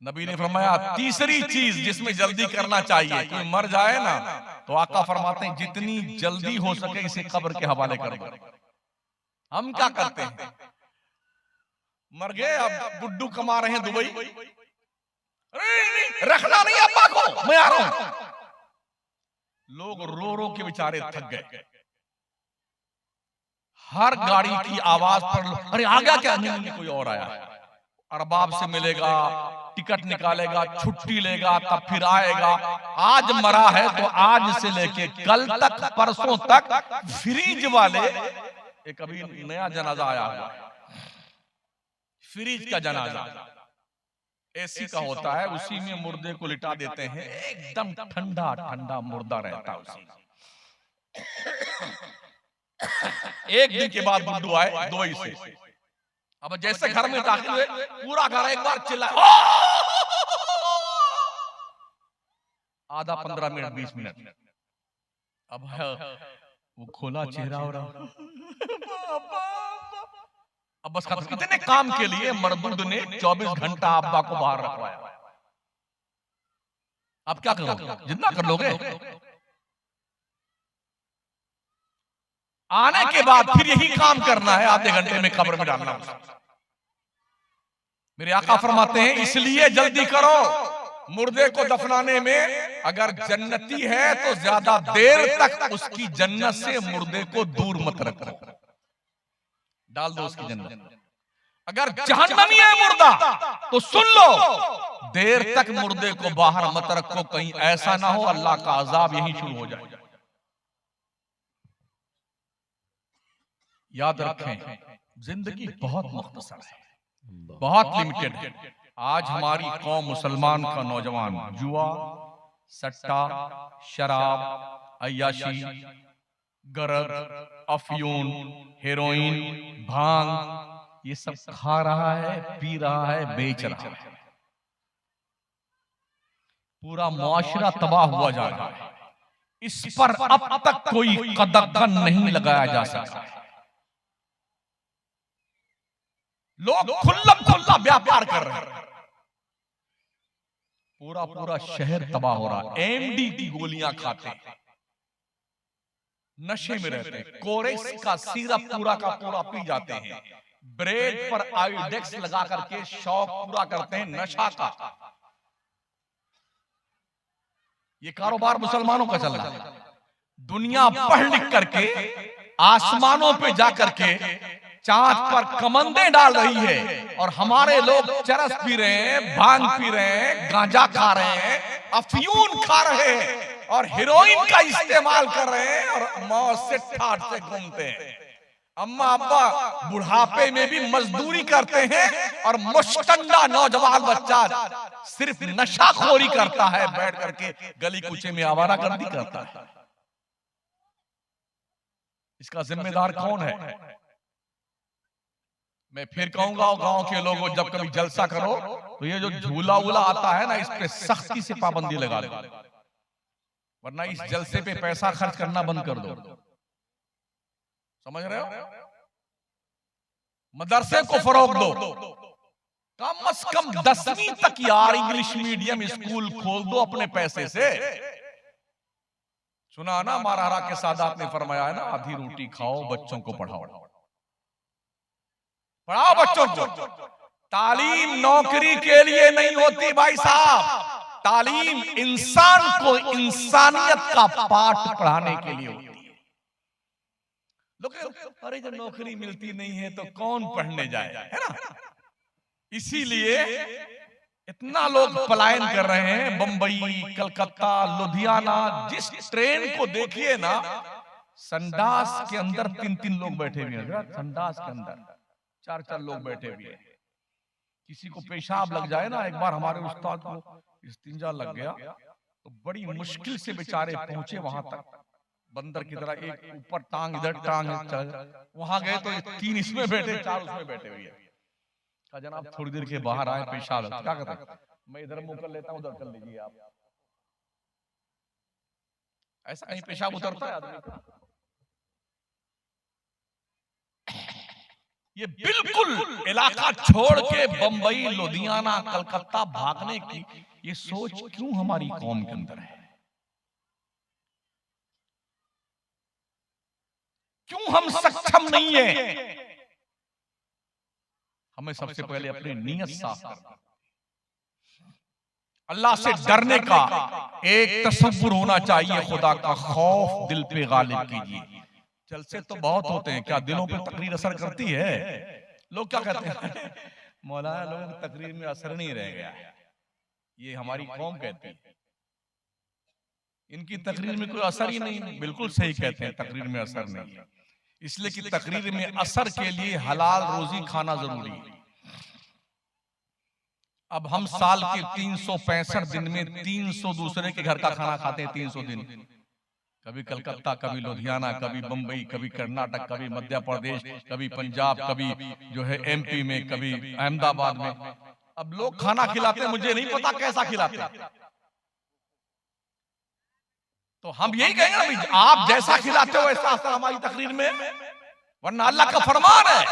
नबी ने फरमाया तीसरी चीज जिसमें जल्दी करना चाहिए, कोई मर जाए ना तो आका फरमाते हैं जितनी जल्दी हो सके इसे कब्र के हवाले कर दो। हम क्या करते हैं, मर गए, अब गुड्डू कमा रहे हैं दुबई, रखना नहीं अब्बा को, मैं आ रहा हूं। लोग रो रो के बेचारे थक गए। हर गाड़ी की आवाज पर अरे आ गया क्या, नहीं कोई और आया। अरबाब से मिलेगा, टिकट निकालेगा, छुट्टी लेगा, तब फिर आएगा। आज मरा है तो आज से लेके कल तक, परसों तक फ्रीज वाले, एक अभी नया जनाजा आया है, फ्रीज का जनाजा एसी का होता है, उसी में मुर्दे को लिटा देते हैं, एकदम ठंडा ठंडा मुर्दा रहता है उसी। एक दिन के बाद गुड्डू आए दुबई से। अब जैसे घर में दाखिल हुए, पूरा घर एक बार चिल्लाया, आधा 15 मिनट 20 मिनट। अब वो खोला चेहरा और अब बस खत्म। इतने काम के लिए मरदूद ने 24 घंटा अब्बा को बाहर रखवाया। अब क्या करोगे, जितना कर लोगे। आने के बाद फिर यही काम करना है, आधे घंटे में कब्र में डालना। मेरे आका फरमाते हैं इसलिए जल्दी करो मुर्दे को दफनाने में। अगर जन्नती है तो ज्यादा देर तक उसकी जन्नत से मुर्दे को दूर मत रखो, डाल दो उसकी जन्नत। अगर जहन्नमी है मुर्दा तो सुन लो, देर तक मुर्दे को बाहर मत रखो, कहीं ऐसा ना हो अल्लाह का अजाब यहीं शुरू हो जाए। याद रखें, जिंदगी बहुत मुख्तसर है, बहुत लिमिटेड है। आज हमारी कौम मुसलमान का नौजवान जुआ, सट्टा, शराब, अय्याशी, गरज, अफयून, हेरोइन, भांग, ये सब खा रहा है, पी रहा है, बेच रहा है। पूरा मुआशरा तबाह हुआ जा रहा है। इस पर अब तक कोई कदम नहीं लगाया जा सका। लोग खुल्लम खुल्ला व्यापार कर रहे हैं, पूरा पूरा शहर तबाह हो रहा है। एमडी की गोलियां खाते हैं, नशे में रहते हैं, कोरेक्स का सिरप पूरा का पूरा पी जाते हैं, ब्रेड पर आयोडेक्स लगा करके शौक पूरा करते हैं नशा का। ये कारोबार मुसलमानों का चल रहा है। दुनिया पढ़ लिख करके आसमानों पे जाकर के चांद पर कमंदे डाल रही है, और हमारे लोग चरस पी रहे हैं, भांग पी रहे हैं, गांजा खा रहे हैं, अफयून खा रहे हैं, और हीरोइन का इस्तेमाल कर रहे हैं, और मौत से ठाठ से घूमते हैं। अम्मा अब्बा बुढ़ापे में भी मजदूरी करते हैं, और मुश्तंडा नौजवान बच्चा सिर्फ नशाखोरी करता है, बैठ करके गली कूचे में आवारागर्दी करता है। इसका जिम्मेदार कौन है? मैं फिर कहूंगा, गांव के लोगों, जब कभी जलसा करो तो ये जो झूला वूला आता है ना, इस पे सख्ती से पाबंदी लगा दो, वरना इस जलसे पे पैसा खर्च करना बंद कर दो। समझ रहे हो? मदरसे को फरोग दो, कम से कम 10वीं तक यार इंग्लिश मीडियम स्कूल खोल दो अपने पैसे से। सुना ना महाराणा के सादात ने फरमाया है ना, आधी रोटी खाओ बच्चों को पढ़ाओ, पढ़ाओ बच्चों को। तालीम नौकरी के लिए नहीं होती भाई साहब, तालीम इंसान को इंसानियत का पाठ पढ़ाने के लिए होती है। लोग अरे जब नौकरी मिलती नहीं है तो कौन पढ़ने जाए, है ना। इसीलिए इतना लोग पलायन कर रहे हैं, बंबई, कलकत्ता, लुधियाना। जिस ट्रेन को देखिए ना, संडास के अंदर 3-3 लोग बैठे हुए हैं, संडास के अंदर 4-4 लोग बैठे हुए हैं। किसी को पेशाब लग जाए ना, एक बार हमारे उस्ताद को इस्तिंजा लग गया तो बड़ी मुश्किल से बेचारे पहुंचे वहां तक, बंदर की तरह, एक ऊपर टांग इधर टांग वहां गए तो 3 इसमें बैठे, 4 उसमें बैठे हुए हैं। कहा जनाब थोड़ी देर के बाहर आए, पेशाब क्या करते हैं, मैं इधर मुंह कर लेता हूं, उधर कर लीजिए आप। ऐसा कहीं पेशाब उतरता है आदमी का? ये बिल्कुल इलाका छोड़ के बंबई, लुधियाना, कलकत्ता भागने की ये सोच क्यों हमारी कौम के अंदर है? क्यों हम सक्षम नहीं है? हमें सबसे पहले अपनी नीयत साफ करना, अल्लाह से डरने का एक तसव्वुर होना चाहिए, खुदा का खौफ दिल पे गालिब कीजिए। जलसे तो बहुत होते हैं, क्या दिलों पे तकरीर असर करती है? लोग क्या कहते हैं, मौलाना लोगों की तकरीर में असर नहीं रह गया है, ये हमारी कौम कहती है, इनकी तकरीर में कोई असर ही नहीं। बिल्कुल सही कहते हैं, तकरीर में असर नहीं है, इसलिए कि तकरीर में असर के लिए हलाल रोजी खाना जरूरी है। अब हम साल के 365 दिन में 300 दूसरे के घर का खाना खाते हैं, 300 दिन, कभी कलकत्ता, कभी लुधियाना, कभी बंबई, कभी कर्नाटक, कभी मध्य प्रदेश, कभी पंजाब, कभी जो है एमपी में, कभी अहमदाबाद में। अब लोग खाना खिलाते, मुझे नहीं पता कैसा खिलाते, तो हम यही कहेंगे ना, आप जैसा खिलाते हो वैसा असर हमारी तकरीर में, वरना अल्लाह का फरमान है।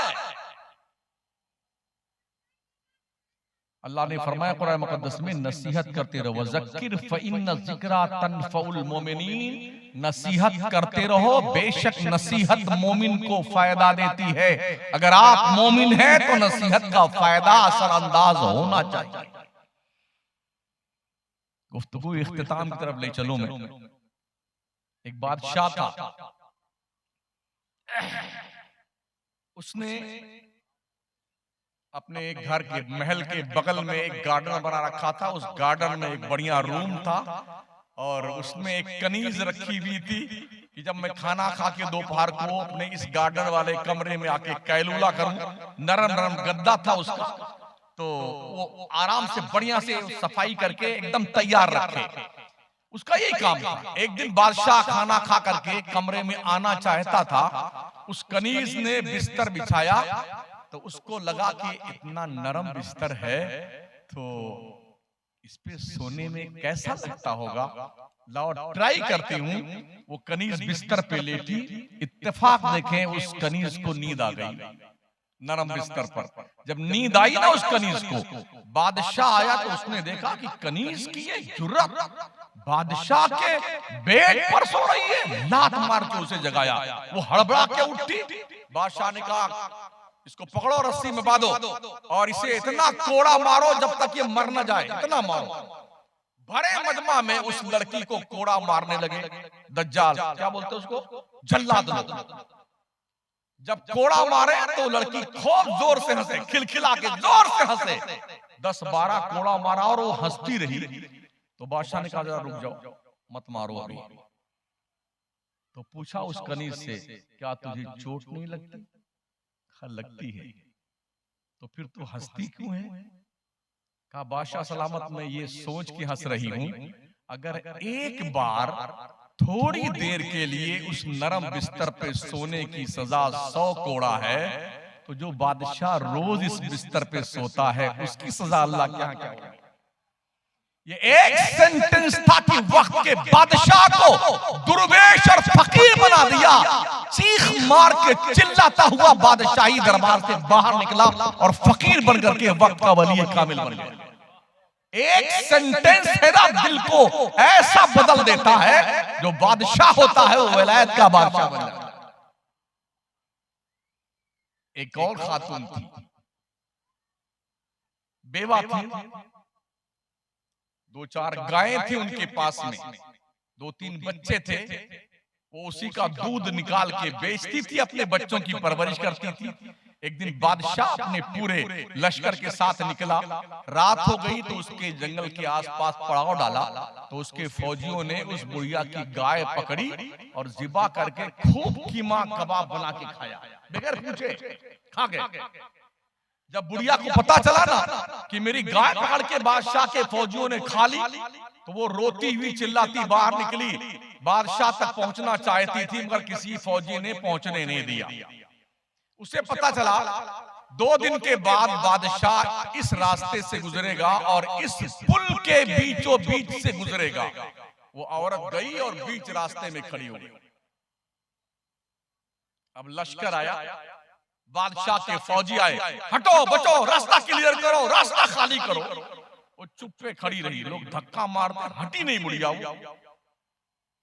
अल्लाह ने फरमाया कुरान मुकद्दस में, नसीहत करते रहो, वज़क्किर फ़इन्न ज़िक्रा तनफ़उल मोमिनीन, नसीहत करते रहो, बेशक नसीहत मोमिन को फायदा देती है। अगर आप मोमिन हैं तो नसीहत का फायदा असरअंदाज होना चाहिए। गुफ्तगू इख्तिताम की तरफ ले चलूं मैं। एक बादशाह था, उसने अपने एक घर के महल के बगल में एक गार्डन बना रखा था। उस गार्डन में एक बढ़िया रूम था और उसमें एक कनीज रखी हुई थी कि जब मैं खाना खा के दोपहर को अपने इस गार्डन वाले कमरे में आके कैलूला करूं। नरम नरम गद्दा था उसका, तो वो आराम से बढ़िया से सफाई करके एकदम तैयार रखे, उसका यही काम था। एक दिन बादशाह खाना खा करके कमरे में आना चाहता था, उस कनीज ने बिस्तर बिछाया तो उसको लगा कि इतना नरम बिस्तर है तो इस पे सोने में कैसा लगता होगा, लाओ ट्राई करती हूँ। वो कनीज बिस्तर पे लेटी, इत्तेफाक देखें उस कनीज को नींद आ गई नरम बिस्तर पर। जब नींद आई ना उस कनीज को, बादशाह आया तो उसने देखा कि कनीज की ये जुर्रत बादशाह के बेड पर सो रही है। लात मार के उसे जगाया, वो हड़बड़ा के उठी। बादशाह ने कहा इसको पकड़ो, रस्सी में बांधो और इसे इतना कोड़ा मारो जब तक ये मर न जाए, इतना मारो। बड़े मजमा में उस लड़की को कोड़ा मारने लगे दज्जाल, क्या बोलते उसको, जल्लाद लोग। जब कोड़ा मारे तो लड़की खूब जोर से हंसे, खिलखिला के जोर से हंसे। 10-12 कोड़ा मारा और वो हंसती रही। तो बादशाह ने कहा जरा रुक जाओ, मत मारो अभी। तो पूछा उस कनीज से, क्या तुझे चोट नहीं लगती? लगती है। तो फिर तू हंसती क्यों है? कहा बादशाह सलामत, मैं ये सोच के हंस रही हूं, अगर एक बार थोड़ी देर के लिए उस नरम बिस्तर पे सोने की सजा 100 कोड़ा है, तो जो बादशाह रोज इस बिस्तर पे सोता है उसकी सजा अल्लाह क्या क्या। ये एक सेंटेंस था कि वक्त के बादशाह को दुर्वेश और फकीर बना दिया। चीख मार के चिल्लाता हुआ बादशाही दरबार से बाहर निकला और फकीर बनकर के वक्त का वली कामिल बन गया। एक सेंटेंस है ना, दिल को ऐसा बदल देता है, जो बादशाह होता है वो विलायत का बादशाह बन जाता है। एक और खातून थी, बेवा थी, 2-4 गायें थी उनके पास में, 2-3 बच्चे थे। वो उसी का दूध निकाल के बेचती थी, अपने बच्चों की परवरिश करती थी। एक दिन बादशाह अपने पूरे लश्कर के साथ निकला। रात हो गई तो उसके जंगल के आसपास पड़ाव डाला, तो उसके फौजियों ने उस बुढ़िया की गाय पकड़ी और ज़िबा करके खूब कीमा कबाब बना के खाया, बगैर पूछे खा गए। जब बुढ़िया को पता चला ना कि मेरी गाय पकड़ के बादशाह के फौजियों ने खा ली, तो वो रोती हुई चिल्लाती बाहर निकली। बादशाह तक पहुंचना चाहती थी, मगर किसी फौजी ने पहुंचने नहीं दिया। उसे पता चला 2 दिन के बाद बादशाह इस रास्ते से गुजरेगा और इस पुल के बीचों बीच से गुजरेगा। वो औरत गई और बीच रास्ते में खड़ी हो गई। अब लश्कर आया, बादशाह के फौजी आए, हटो बचो, रास्ता क्लियर करो, रास्ता खाली करो। वो चुप पे खड़ी रही, लोग धक्का मारते, हटी नहीं बुढ़िया।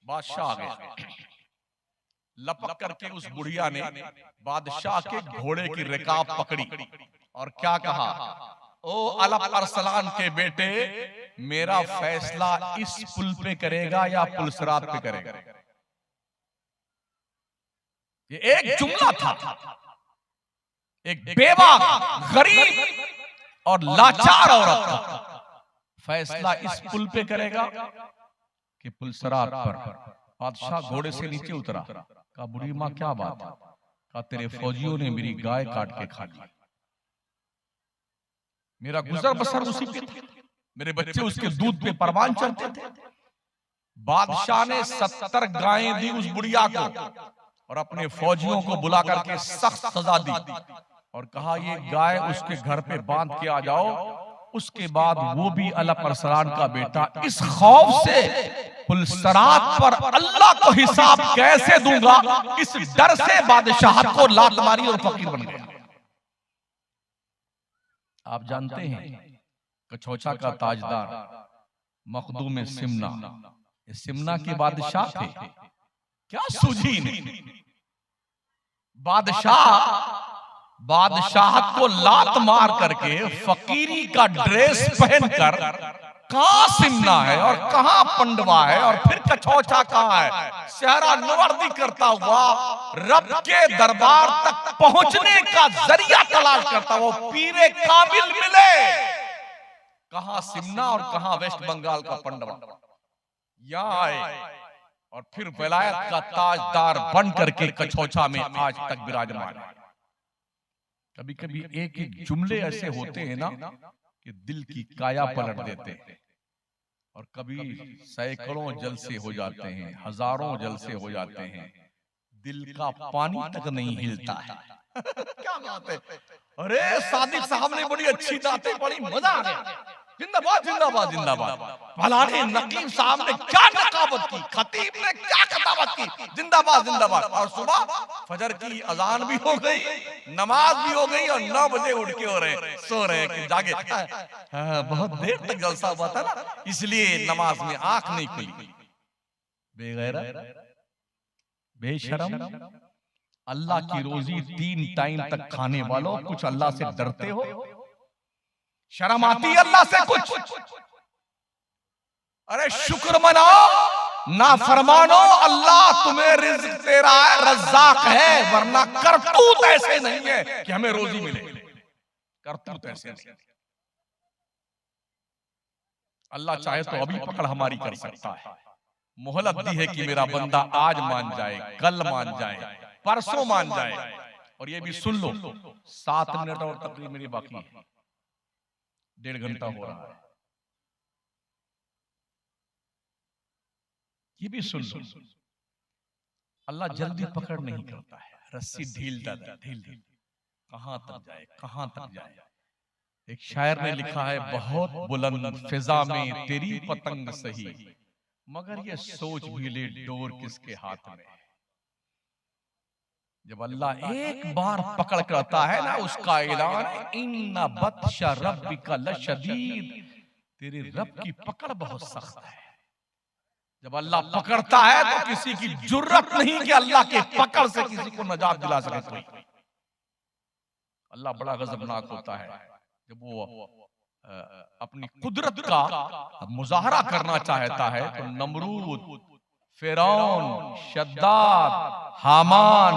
बादशाह आ गया, लपक करके उस बुढ़िया ने बादशाह के घोड़े की रिकाब पकड़ी और क्या कहा, ओ अलप अरसलान के बेटे, मेरा फैसला इस पुल पे करेगा या पुलसरात पे करेगा? ये एक जुमला था। एक बेवा, गरीब और लाचार औरत का फैसला इस पुल पे करेगा कि पुलसरात पर? बादशाह घोड़े से नीचे उतरा, कहा बुढ़ी माँ क्या बात है? कहा तेरे फौजियों ने मेरी गाय काट के खा ली, मेरा गुजर बसर उसी पे था, मेरे बच्चे उसके दूध पे परवान चढ़ते थे। बादशाह ने 70 गायें दी उस बुढ़िया को और अपने फौजियों को बुला करके सख्त सजा दी और कहा ये गाय उसके घर पे बांध के आ जाओ। उसके बाद वो भी अलप अरसलान का बेटा इस खौफ से पुलसरात पर अल्लाह को हिसाब कैसे दूंगा, इस डर से बादशाह को लात मारी और फकीर बन गया। आप जानते हैं कछौचा का ताजदार मखदूम सिमना, सिमना के बादशाह थे। क्या सूझी नहीं, बादशाह को लात मार करके फकीरी का ड्रेस पहनकर कहां सिमना है और कहां पंडवा है और फिर कछौचा कहां है, सेहरा नवर्दी करता हुआ रब के दरबार तक पहुंचने का जरिया तलाश करता वो पीरे काबिल मिले। कहां सिमना और कहां वेस्ट बंगाल का पंडवा, यहां आए और फिर विलायत का ताजदार बन करके कछौचा में आज तक विराजमान है। कभी कभी एक एक जुमले ऐसे होते हैं ना कि दिल की काया पलट देते हैं, और कभी सैकड़ों जलसे हो जाते हैं, हजारों जलसे हो जाते हैं, दिल का पानी तक नहीं हिलता है। क्या बात है, अरे सादिक साहब ने बड़ी अच्छी बातें पढ़ी, मजा आ गया। जिंदाबाद जिंदाबाद जिंदाबाद। फलाने नकीब साहब ने क्या नकाबत की, खतीब ने क्या खताबत की, जिंदाबाद जिंदाबाद। और सुबह फजर की अजान भी हो गई, नमाज भी हो गई और 9 बजे उठ के हो रहे सो रहे कि जागे। बहुत देर तक जलसा हुआ था ना, इसलिए नमाज में आंख नहीं खुली। बेगैरत, बेशरम, अल्लाह की रोजी 3 टाइम तक खाने वालों, कुछ अल्लाह से डरते हो? शर्म आती अल्लाह से कुछ? अरे शुक्र मनाओ, ना फरमानो, अल्लाह तुम्हें रिज़्क दे रहा है, रज़्ज़ाक है, वरना करतूत ऐसे नहीं है कि हमें रोजी मिले। करतूत ऐसे नहीं। अल्लाह चाहे तो अभी पकड़ हमारी कर सकता है, मोहलत दी है कि मेरा बंदा आज मान जाए, कल मान जाए, परसों मान जाए। और ये भी सुन लो, 7 मिनट और तकरीर मेरी बाकी है, 1.5 घंटा हो रहा है, ये भी सुन लो। अल्लाह जल्दी पकड़ नहीं करता है, रस्सी ढील देता है, ढील ढील, कहां तक जाए, कहां तक जाए। एक शायर ने लिखा है, बहुत बुलंद फिजा में तेरी पतंग सही, मगर ये सोच भी ले डोर किसके हाथ में। जब अल्लाह एक बार पकड़ करता है ना, उसका ऐलान है, इन्ना बत्शा रब्बिका लशदीद, तेरे रब की पकड़ बहुत सख्त है। जब अल्लाह पकड़ता है तो किसी की जुर्रत नहीं कि अल्लाह के पकड़ से किसी को नजात दिला सके कोई। अल्लाह बड़ा गजबनाक होता है। जब वो अपनी कुदरत का मुजाहरा करना चाहता है तो नमरूद, फिरौन, शद्दाद, हामान,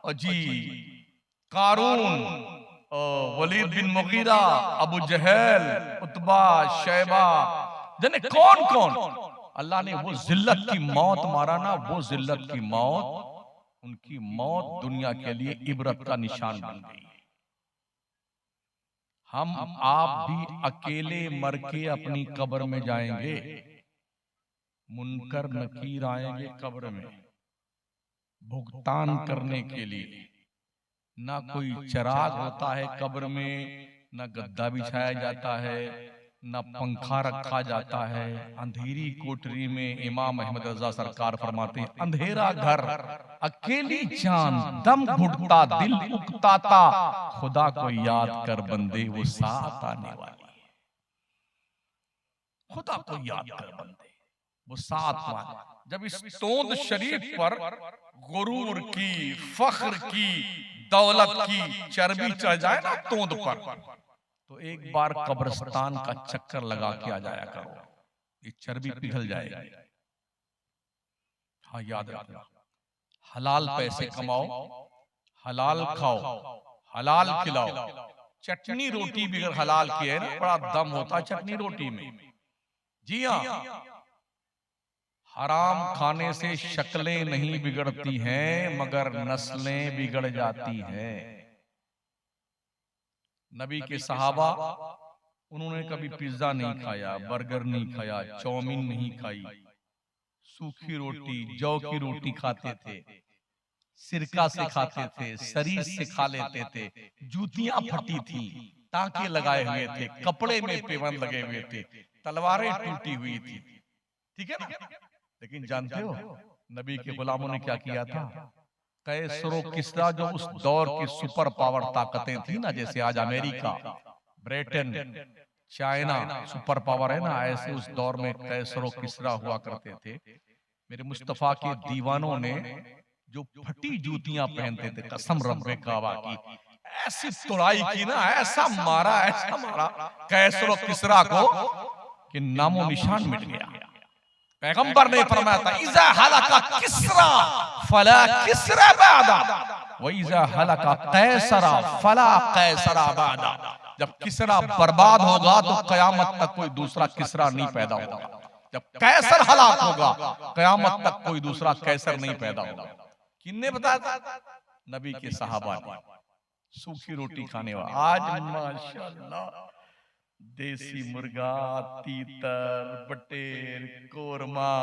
अजी, कारून, वलीद बिन मुगीरा, अबू जहल, उतबा, शैबा, जाने कौन कौन, अल्लाह ने वो जिल्लत की मौत मारा ना, वो जिल्लत की मौत, उनकी मौत दुनिया के लिए इबरत का निशान बन गई। हम आप भी अकेले मर के अपनी कब्र में जाएंगे, मुनकर नकीर आएंगे कब्र में भुगतान करने के लिए। ना कोई चिराग होता है कब्र में, ना गद्दा बिछाया जाता है, ना पंखा रखा जाता है। अंधेरी कोठरी में इमाम अहमद रजा सरकार फरमाते हैं, अंधेरा घर, अकेली जान, दम घुटता, दिल उकताता, खुदा को याद कर बंदे वो साथ आने वाली है। खुदा को याद कर बंदे वो साथ वाले। जब इस तोंद शरीफ पर गुरूर की, फख्र की, दौलत की चर्बी चढ़ जाए ना तोंद पर, तो एक बार कब्रिस्तान का चक्कर लगा के आ जाया करो, ये चर्बी पिघल जाएगी। हाँ याद रखना, हलाल पैसे कमाओ, हलाल खाओ, हलाल खिलाओ। चटनी रोटी भी अगर हलाल की है ना, बड़ा दम होता है चटनी रोटी में। जी हाँ, हराम खाने से शक्लें नहीं बिगड़ती हैं, मगर नस्लें बिगड़ जाती हैं। नबी के सहाबा, उन्होंने कभी पिज्जा नहीं खाया, बर्गर नहीं खाया, चाउमीन नहीं खाई, सूखी रोटी, जौ की रोटी खाते थे, सिरका से खाते थे, शरीर से खा लेते थे, जूतियां फटी थी, टांके लगाए हुए थे, कपड़े में पेवन लगे हुए थे, तलवारें टूटी हुई थी, ठीक है ना। लेकिन जानते हो नबी के गुलामों ने क्या किया था? कैसरो किस्रा, जो उस दौर की सुपर पावर ताकतें थी ना, जैसे आज America, Britain, China super power है ना, ऐसे उस दौर में कैसरो किस्रा हुआ करते थे। मेरे मुस्तफा के दीवानों ने जो फटी जूतियां पहनते थे, कसम रब्बे काबा की, ऐसी तुड़ाई की ना, ऐसा मारा कैसरो किस्रा को कि नामो निशान मिट गया। पैगंबर ने फरमाया था, इज़ा हलका किस्रा फला किस्रा बादा व इज़ा हलका कैसरा फला कैसरा बादा। जब किस्रा बर्बाद होगा तो कयामत तक कोई दूसरा किस्रा नहीं पैदा होगा। जब कैसर हलाक होगा, कयामत तक कोई दूसरा कैसर नहीं पैदा होगा। किसने बताया था? नबी के सहाबा ने। सूखी रोटी खाने वाला। आज माशाअल्लाह देसी मुर्गा, तीतर, बटेर, कोरमा,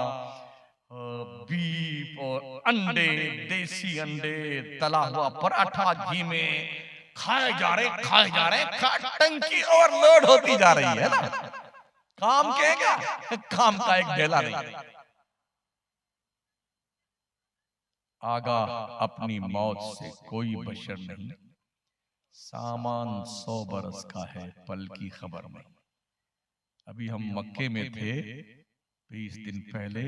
बीफ और अंडे, देसी अंडे, तला हुआ पराठा घी में खाए जा रहे, टंकी ओवरलोड होती जा रही है ना। काम क्या है, क्या काम का एक ढेला नहीं। आगाह अपनी मौत से कोई बशर नहीं, सामान 100 बरस का है, पल की खबर नहीं। अभी हम मक्के में थे 20 दिन पहले,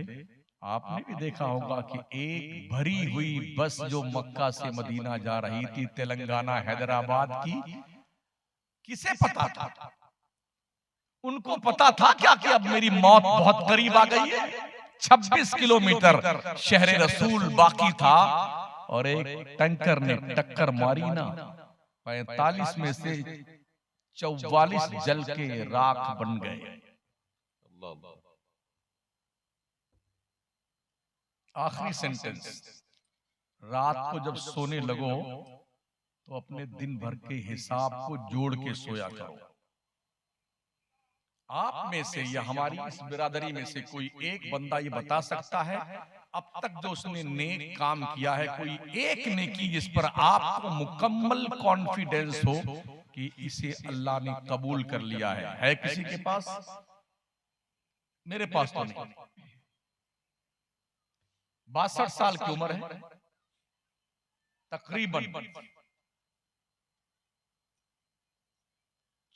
आपने भी देखा होगा कि एक भरी हुई बस जो मक्का से मदीना जा रही थी, तेलंगाना हैदराबाद की, किसे पता था? उनको पता था क्या कि अब मेरी मौत बहुत करीब आ गई है। 26 किलोमीटर शहर रसूल बाकी था और एक टैंकर ने टक्कर मारी ना, 45 में से 44 जल के राख बन गए। आखिरी सेंटेंस, रात को जब सोने लगो तो अपने दिन भर के हिसाब को जोड़ के सोया करो। आप में से या हमारी इस बिरादरी में से कोई एक बंदा ये बता सकता है अब तक जो उसने नेक काम किया है, कोई एक नेकी जिस पर आपको मुकम्मल कॉन्फिडेंस हो कि इसे अल्लाह ने कबूल कर लिया है किसी के पास? मेरे पास तो नहीं। 62 साल की उम्र है तकरीबन,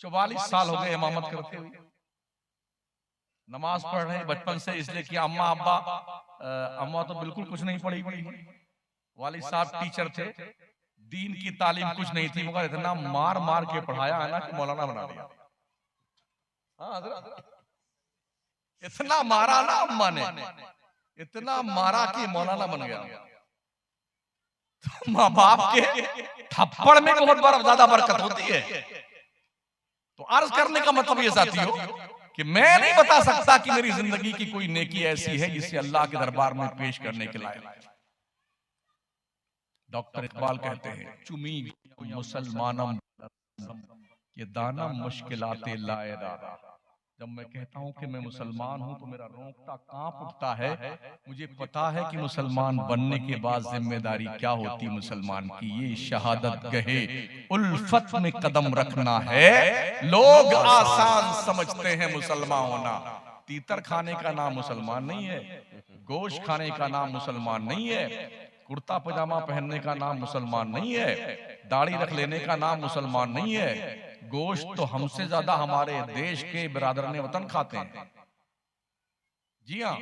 44 साल हो गए इमामत करते हुए। नमाज पढ़ रहे हैं बचपन से, इसलिए कि अम्मा अब्बा, अम्मा तो बिल्कुल कुछ नहीं पढ़ी हुई है, वालिद साहब टीचर थे, दीन की तालीम कुछ नहीं थी, मगर इतना मार मार के पढ़ाया है ना कि मौलाना बना दिया। हाँ हज़रत, इतना मारा ना अम्मा ने, इतना मारा कि मौलाना बन गया। तो माँ बाप के थप्पड़ में बहुत बार ज्यादा बरकत होती है। तो अर्ज करने का मतलब ये साथियों कि मैं नहीं बता सकता कि मेरी जिंदगी की कोई नेकी ऐसी है जिसे अल्लाह के दरबार में पेश करने के लायक। डॉक्टर इकबाल कहते हैं, चुमी मुसलमानम ये दाना मुश्किलाते लाए दादा। जब मैं कहता हूं कि मैं मुसलमान हूं तो मेरा रोंगटा कांप उठता है। मुझे पता है कि मुसलमान बनने के बाद जिम्मेदारी क्या होती मुसलमान की। ये शहादत गहे उल्फत में कदम रखना है। लोग आसान समझते हैं मुसलमान होना। तीतर खाने का नाम मुसलमान नहीं है, गोश्त खाने का नाम मुसलमान नहीं है, कुर्ता पजामा पहनने का नाम मुसलमान नहीं है, दाढ़ी रख लेने का नाम मुसलमान नहीं है। गोश्त तो हमसे ज्यादा हमारे देश के बिरादरान वतन खाते हैं। जी हाँ,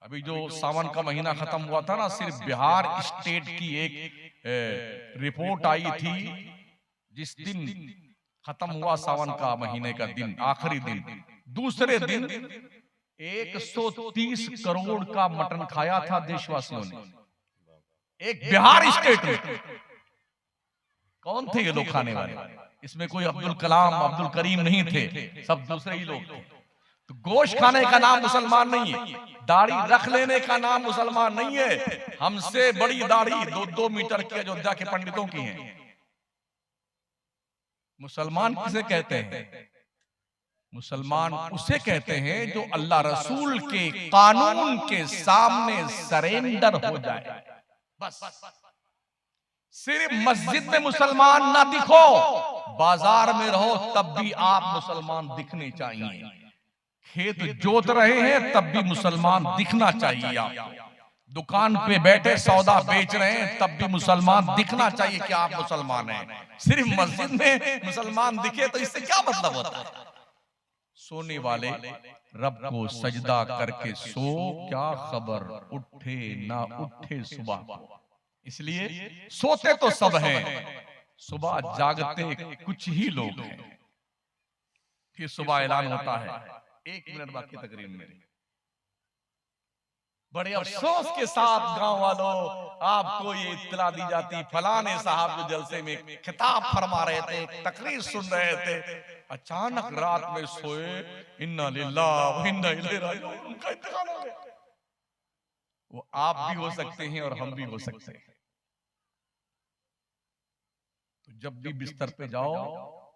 अभी जो सावन का महीना खत्म हुआ था ना, सिर्फ बिहार स्टेट की एक रिपोर्ट आई थी, जिस दिन खत्म हुआ सावन का महीने का दिन, आखिरी दिन, दूसरे दिन 130 करोड़ का मटन खाया था देशवासियों ने, एक बिहार स्टेट में। कौन थे ये लोग खाने वाले? इसमें कोई अब्दुल कलाम, अब्दुल करीम नहीं थे, सब दूसरे ही लोग थे। तो गोश्त खाने का नाम मुसलमान नहीं है, दाढ़ी रख लेने का नाम मुसलमान नहीं है। हमसे बड़ी दाढ़ी 2-2 मीटर की अयोध्या के पंडितों की है। मुसलमान किसे कहते हैं? मुसलमान उसे कहते हैं जो अल्लाह रसूल के कानून के सामने सरेंडर हो जाए। बस, सिर्फ मस्जिद में मुसलमान ना दिखो, बाजार में रहो तब भी आप मुसलमान दिखने चाहिए। खेत जोत रहे हैं तब भी मुसलमान दिखना चाहिए। आप दुकान पे बैठे सौदा बेच रहे हैं तब भी मुसलमान दिखना चाहिए कि आप मुसलमान हैं। सिर्फ मस्जिद में मुसलमान दिखे तो इससे क्या मतलब होता है? सोने वाले रब को सजदा करके सो, क्या खबर उठे ना उठे सुबह को। इसलिए सोते तो सब हैं, सुबह जागते कुछ ही लोग हैं। फिर सुबह ऐलान होता है, 1 मिनट बाकी तकरीर में। बड़े अफसोस के साथ गांव वालों आपको ये इत्तला दी जाती, फलाने साहब जो जलसे में खिताब फरमा रहे थे, तकरीर सुन रहे थे, अचानक रात में सोए, इन्ना लिल्लाह व इन्ना इलैहि राजिऊन, उनका इंतकाल हो गया। वो आप भी हो सकते हैं और हम भी हो सकते हैं। तो जब भी बिस्तर पे जाओ,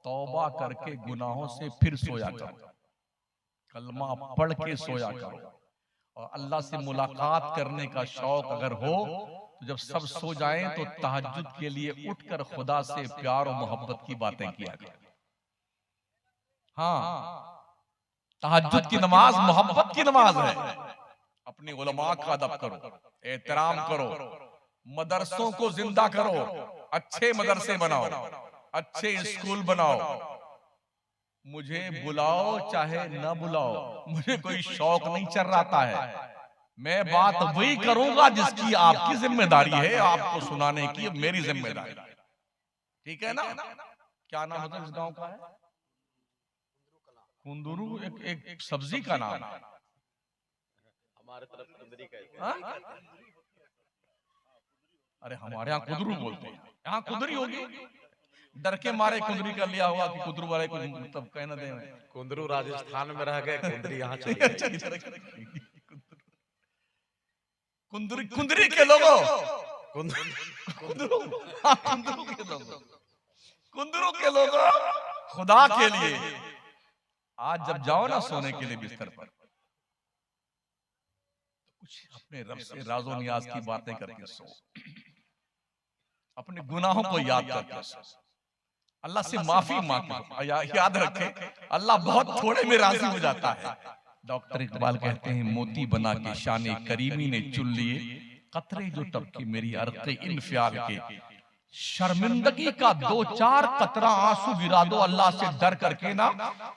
तौबा करके गुनाहों से फिर सोया करो, कलमा पढ़ के सोया करो। और अल्लाह से मुलाकात करने का शौक अगर हो तो जब सब सो जाएं तो तहज्जुद के लिए उठकर खुदा से प्यार और मोहब्बत की बातें किया करो। हाँ, तहज्जुद की नमाज मोहब्बत की नमाज है। अपने उलमा का अदब करो, एहतराम करो, मदरसों को जिंदा करो, अच्छे मदरसे बनाओ, अच्छे स्कूल बनाओ। मुझे बुलाओ चाहे न बुलाओ, मुझे कोई शौक नहीं चर्राता है। मैं बात वही करूंगा जिसकी आपकी जिम्मेदारी है, आपको सुनाने की मेरी जिम्मेदारी। ठीक है ना? क्या नाम होता है इस गांव का? है कुंदरू, एक सब्जी का नाम है। हमारे तरफ कुंदरी कहते हैं। अरे हमारे यहाँ कुंदरू बोलते हैं, यहाँ कुंदरी होगी। डर के मारे कुंदरी कर लिया होगा कि कुंदरू वाले को मतलब कहना दे। कुंदरू राजस्थान में रह गए, कुंदरी यहाँ चली गई। कुंदरी, कुंदरी के लोगों, कुंदरू कुंदरू के लोगों, कुंदरू के लोगों, खुदा के लिए आज जब जाओ ना सोने के लिए बिस्तर पर, कुछ अपने रब से राजो नियाज की बातें करके सो, अपने गुनाहों को याद करके सो। अल्लाह से माफी मांगे। याद रखें, अल्लाह बहुत थोड़े में राजी हो जाता है। डॉक्टर इकबाल कहते हैं, मोती बना के शाने करीमी ने चुन लिए, कतरे जो टपके मेरी अर्क़े इन्फियाल के। शर्मिंदगी का 2-4 कतरा आंसू गिरा दो अल्लाह से डर करके ना।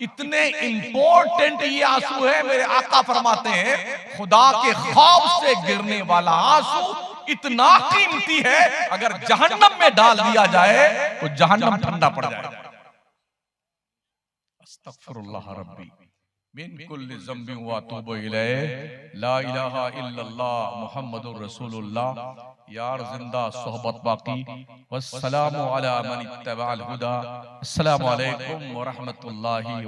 इतने इंपॉर्टेंट ये आंसू है, मेरे आका फरमाते हैं, खुदा के खौफ से गिरने वाला आंसू इतना कीमती है, अगर जहन्नम में डाल दिया जाए तो जहन्नम ठंडा पड़ जाए। अस्तगफिरुल्लाह रब्बी मिन कुल्लि ज़ंबिन व अतूबु इलैह। ला इलाहा इल्लल्लाह मुहम्मदुर रसूलुल्लाह। यार जिंदा सोहबत बाकी। वस्सलामु अला मन इत्तबअल हुदा। अस्सलामु अलैकुम व रहमतुल्लाहि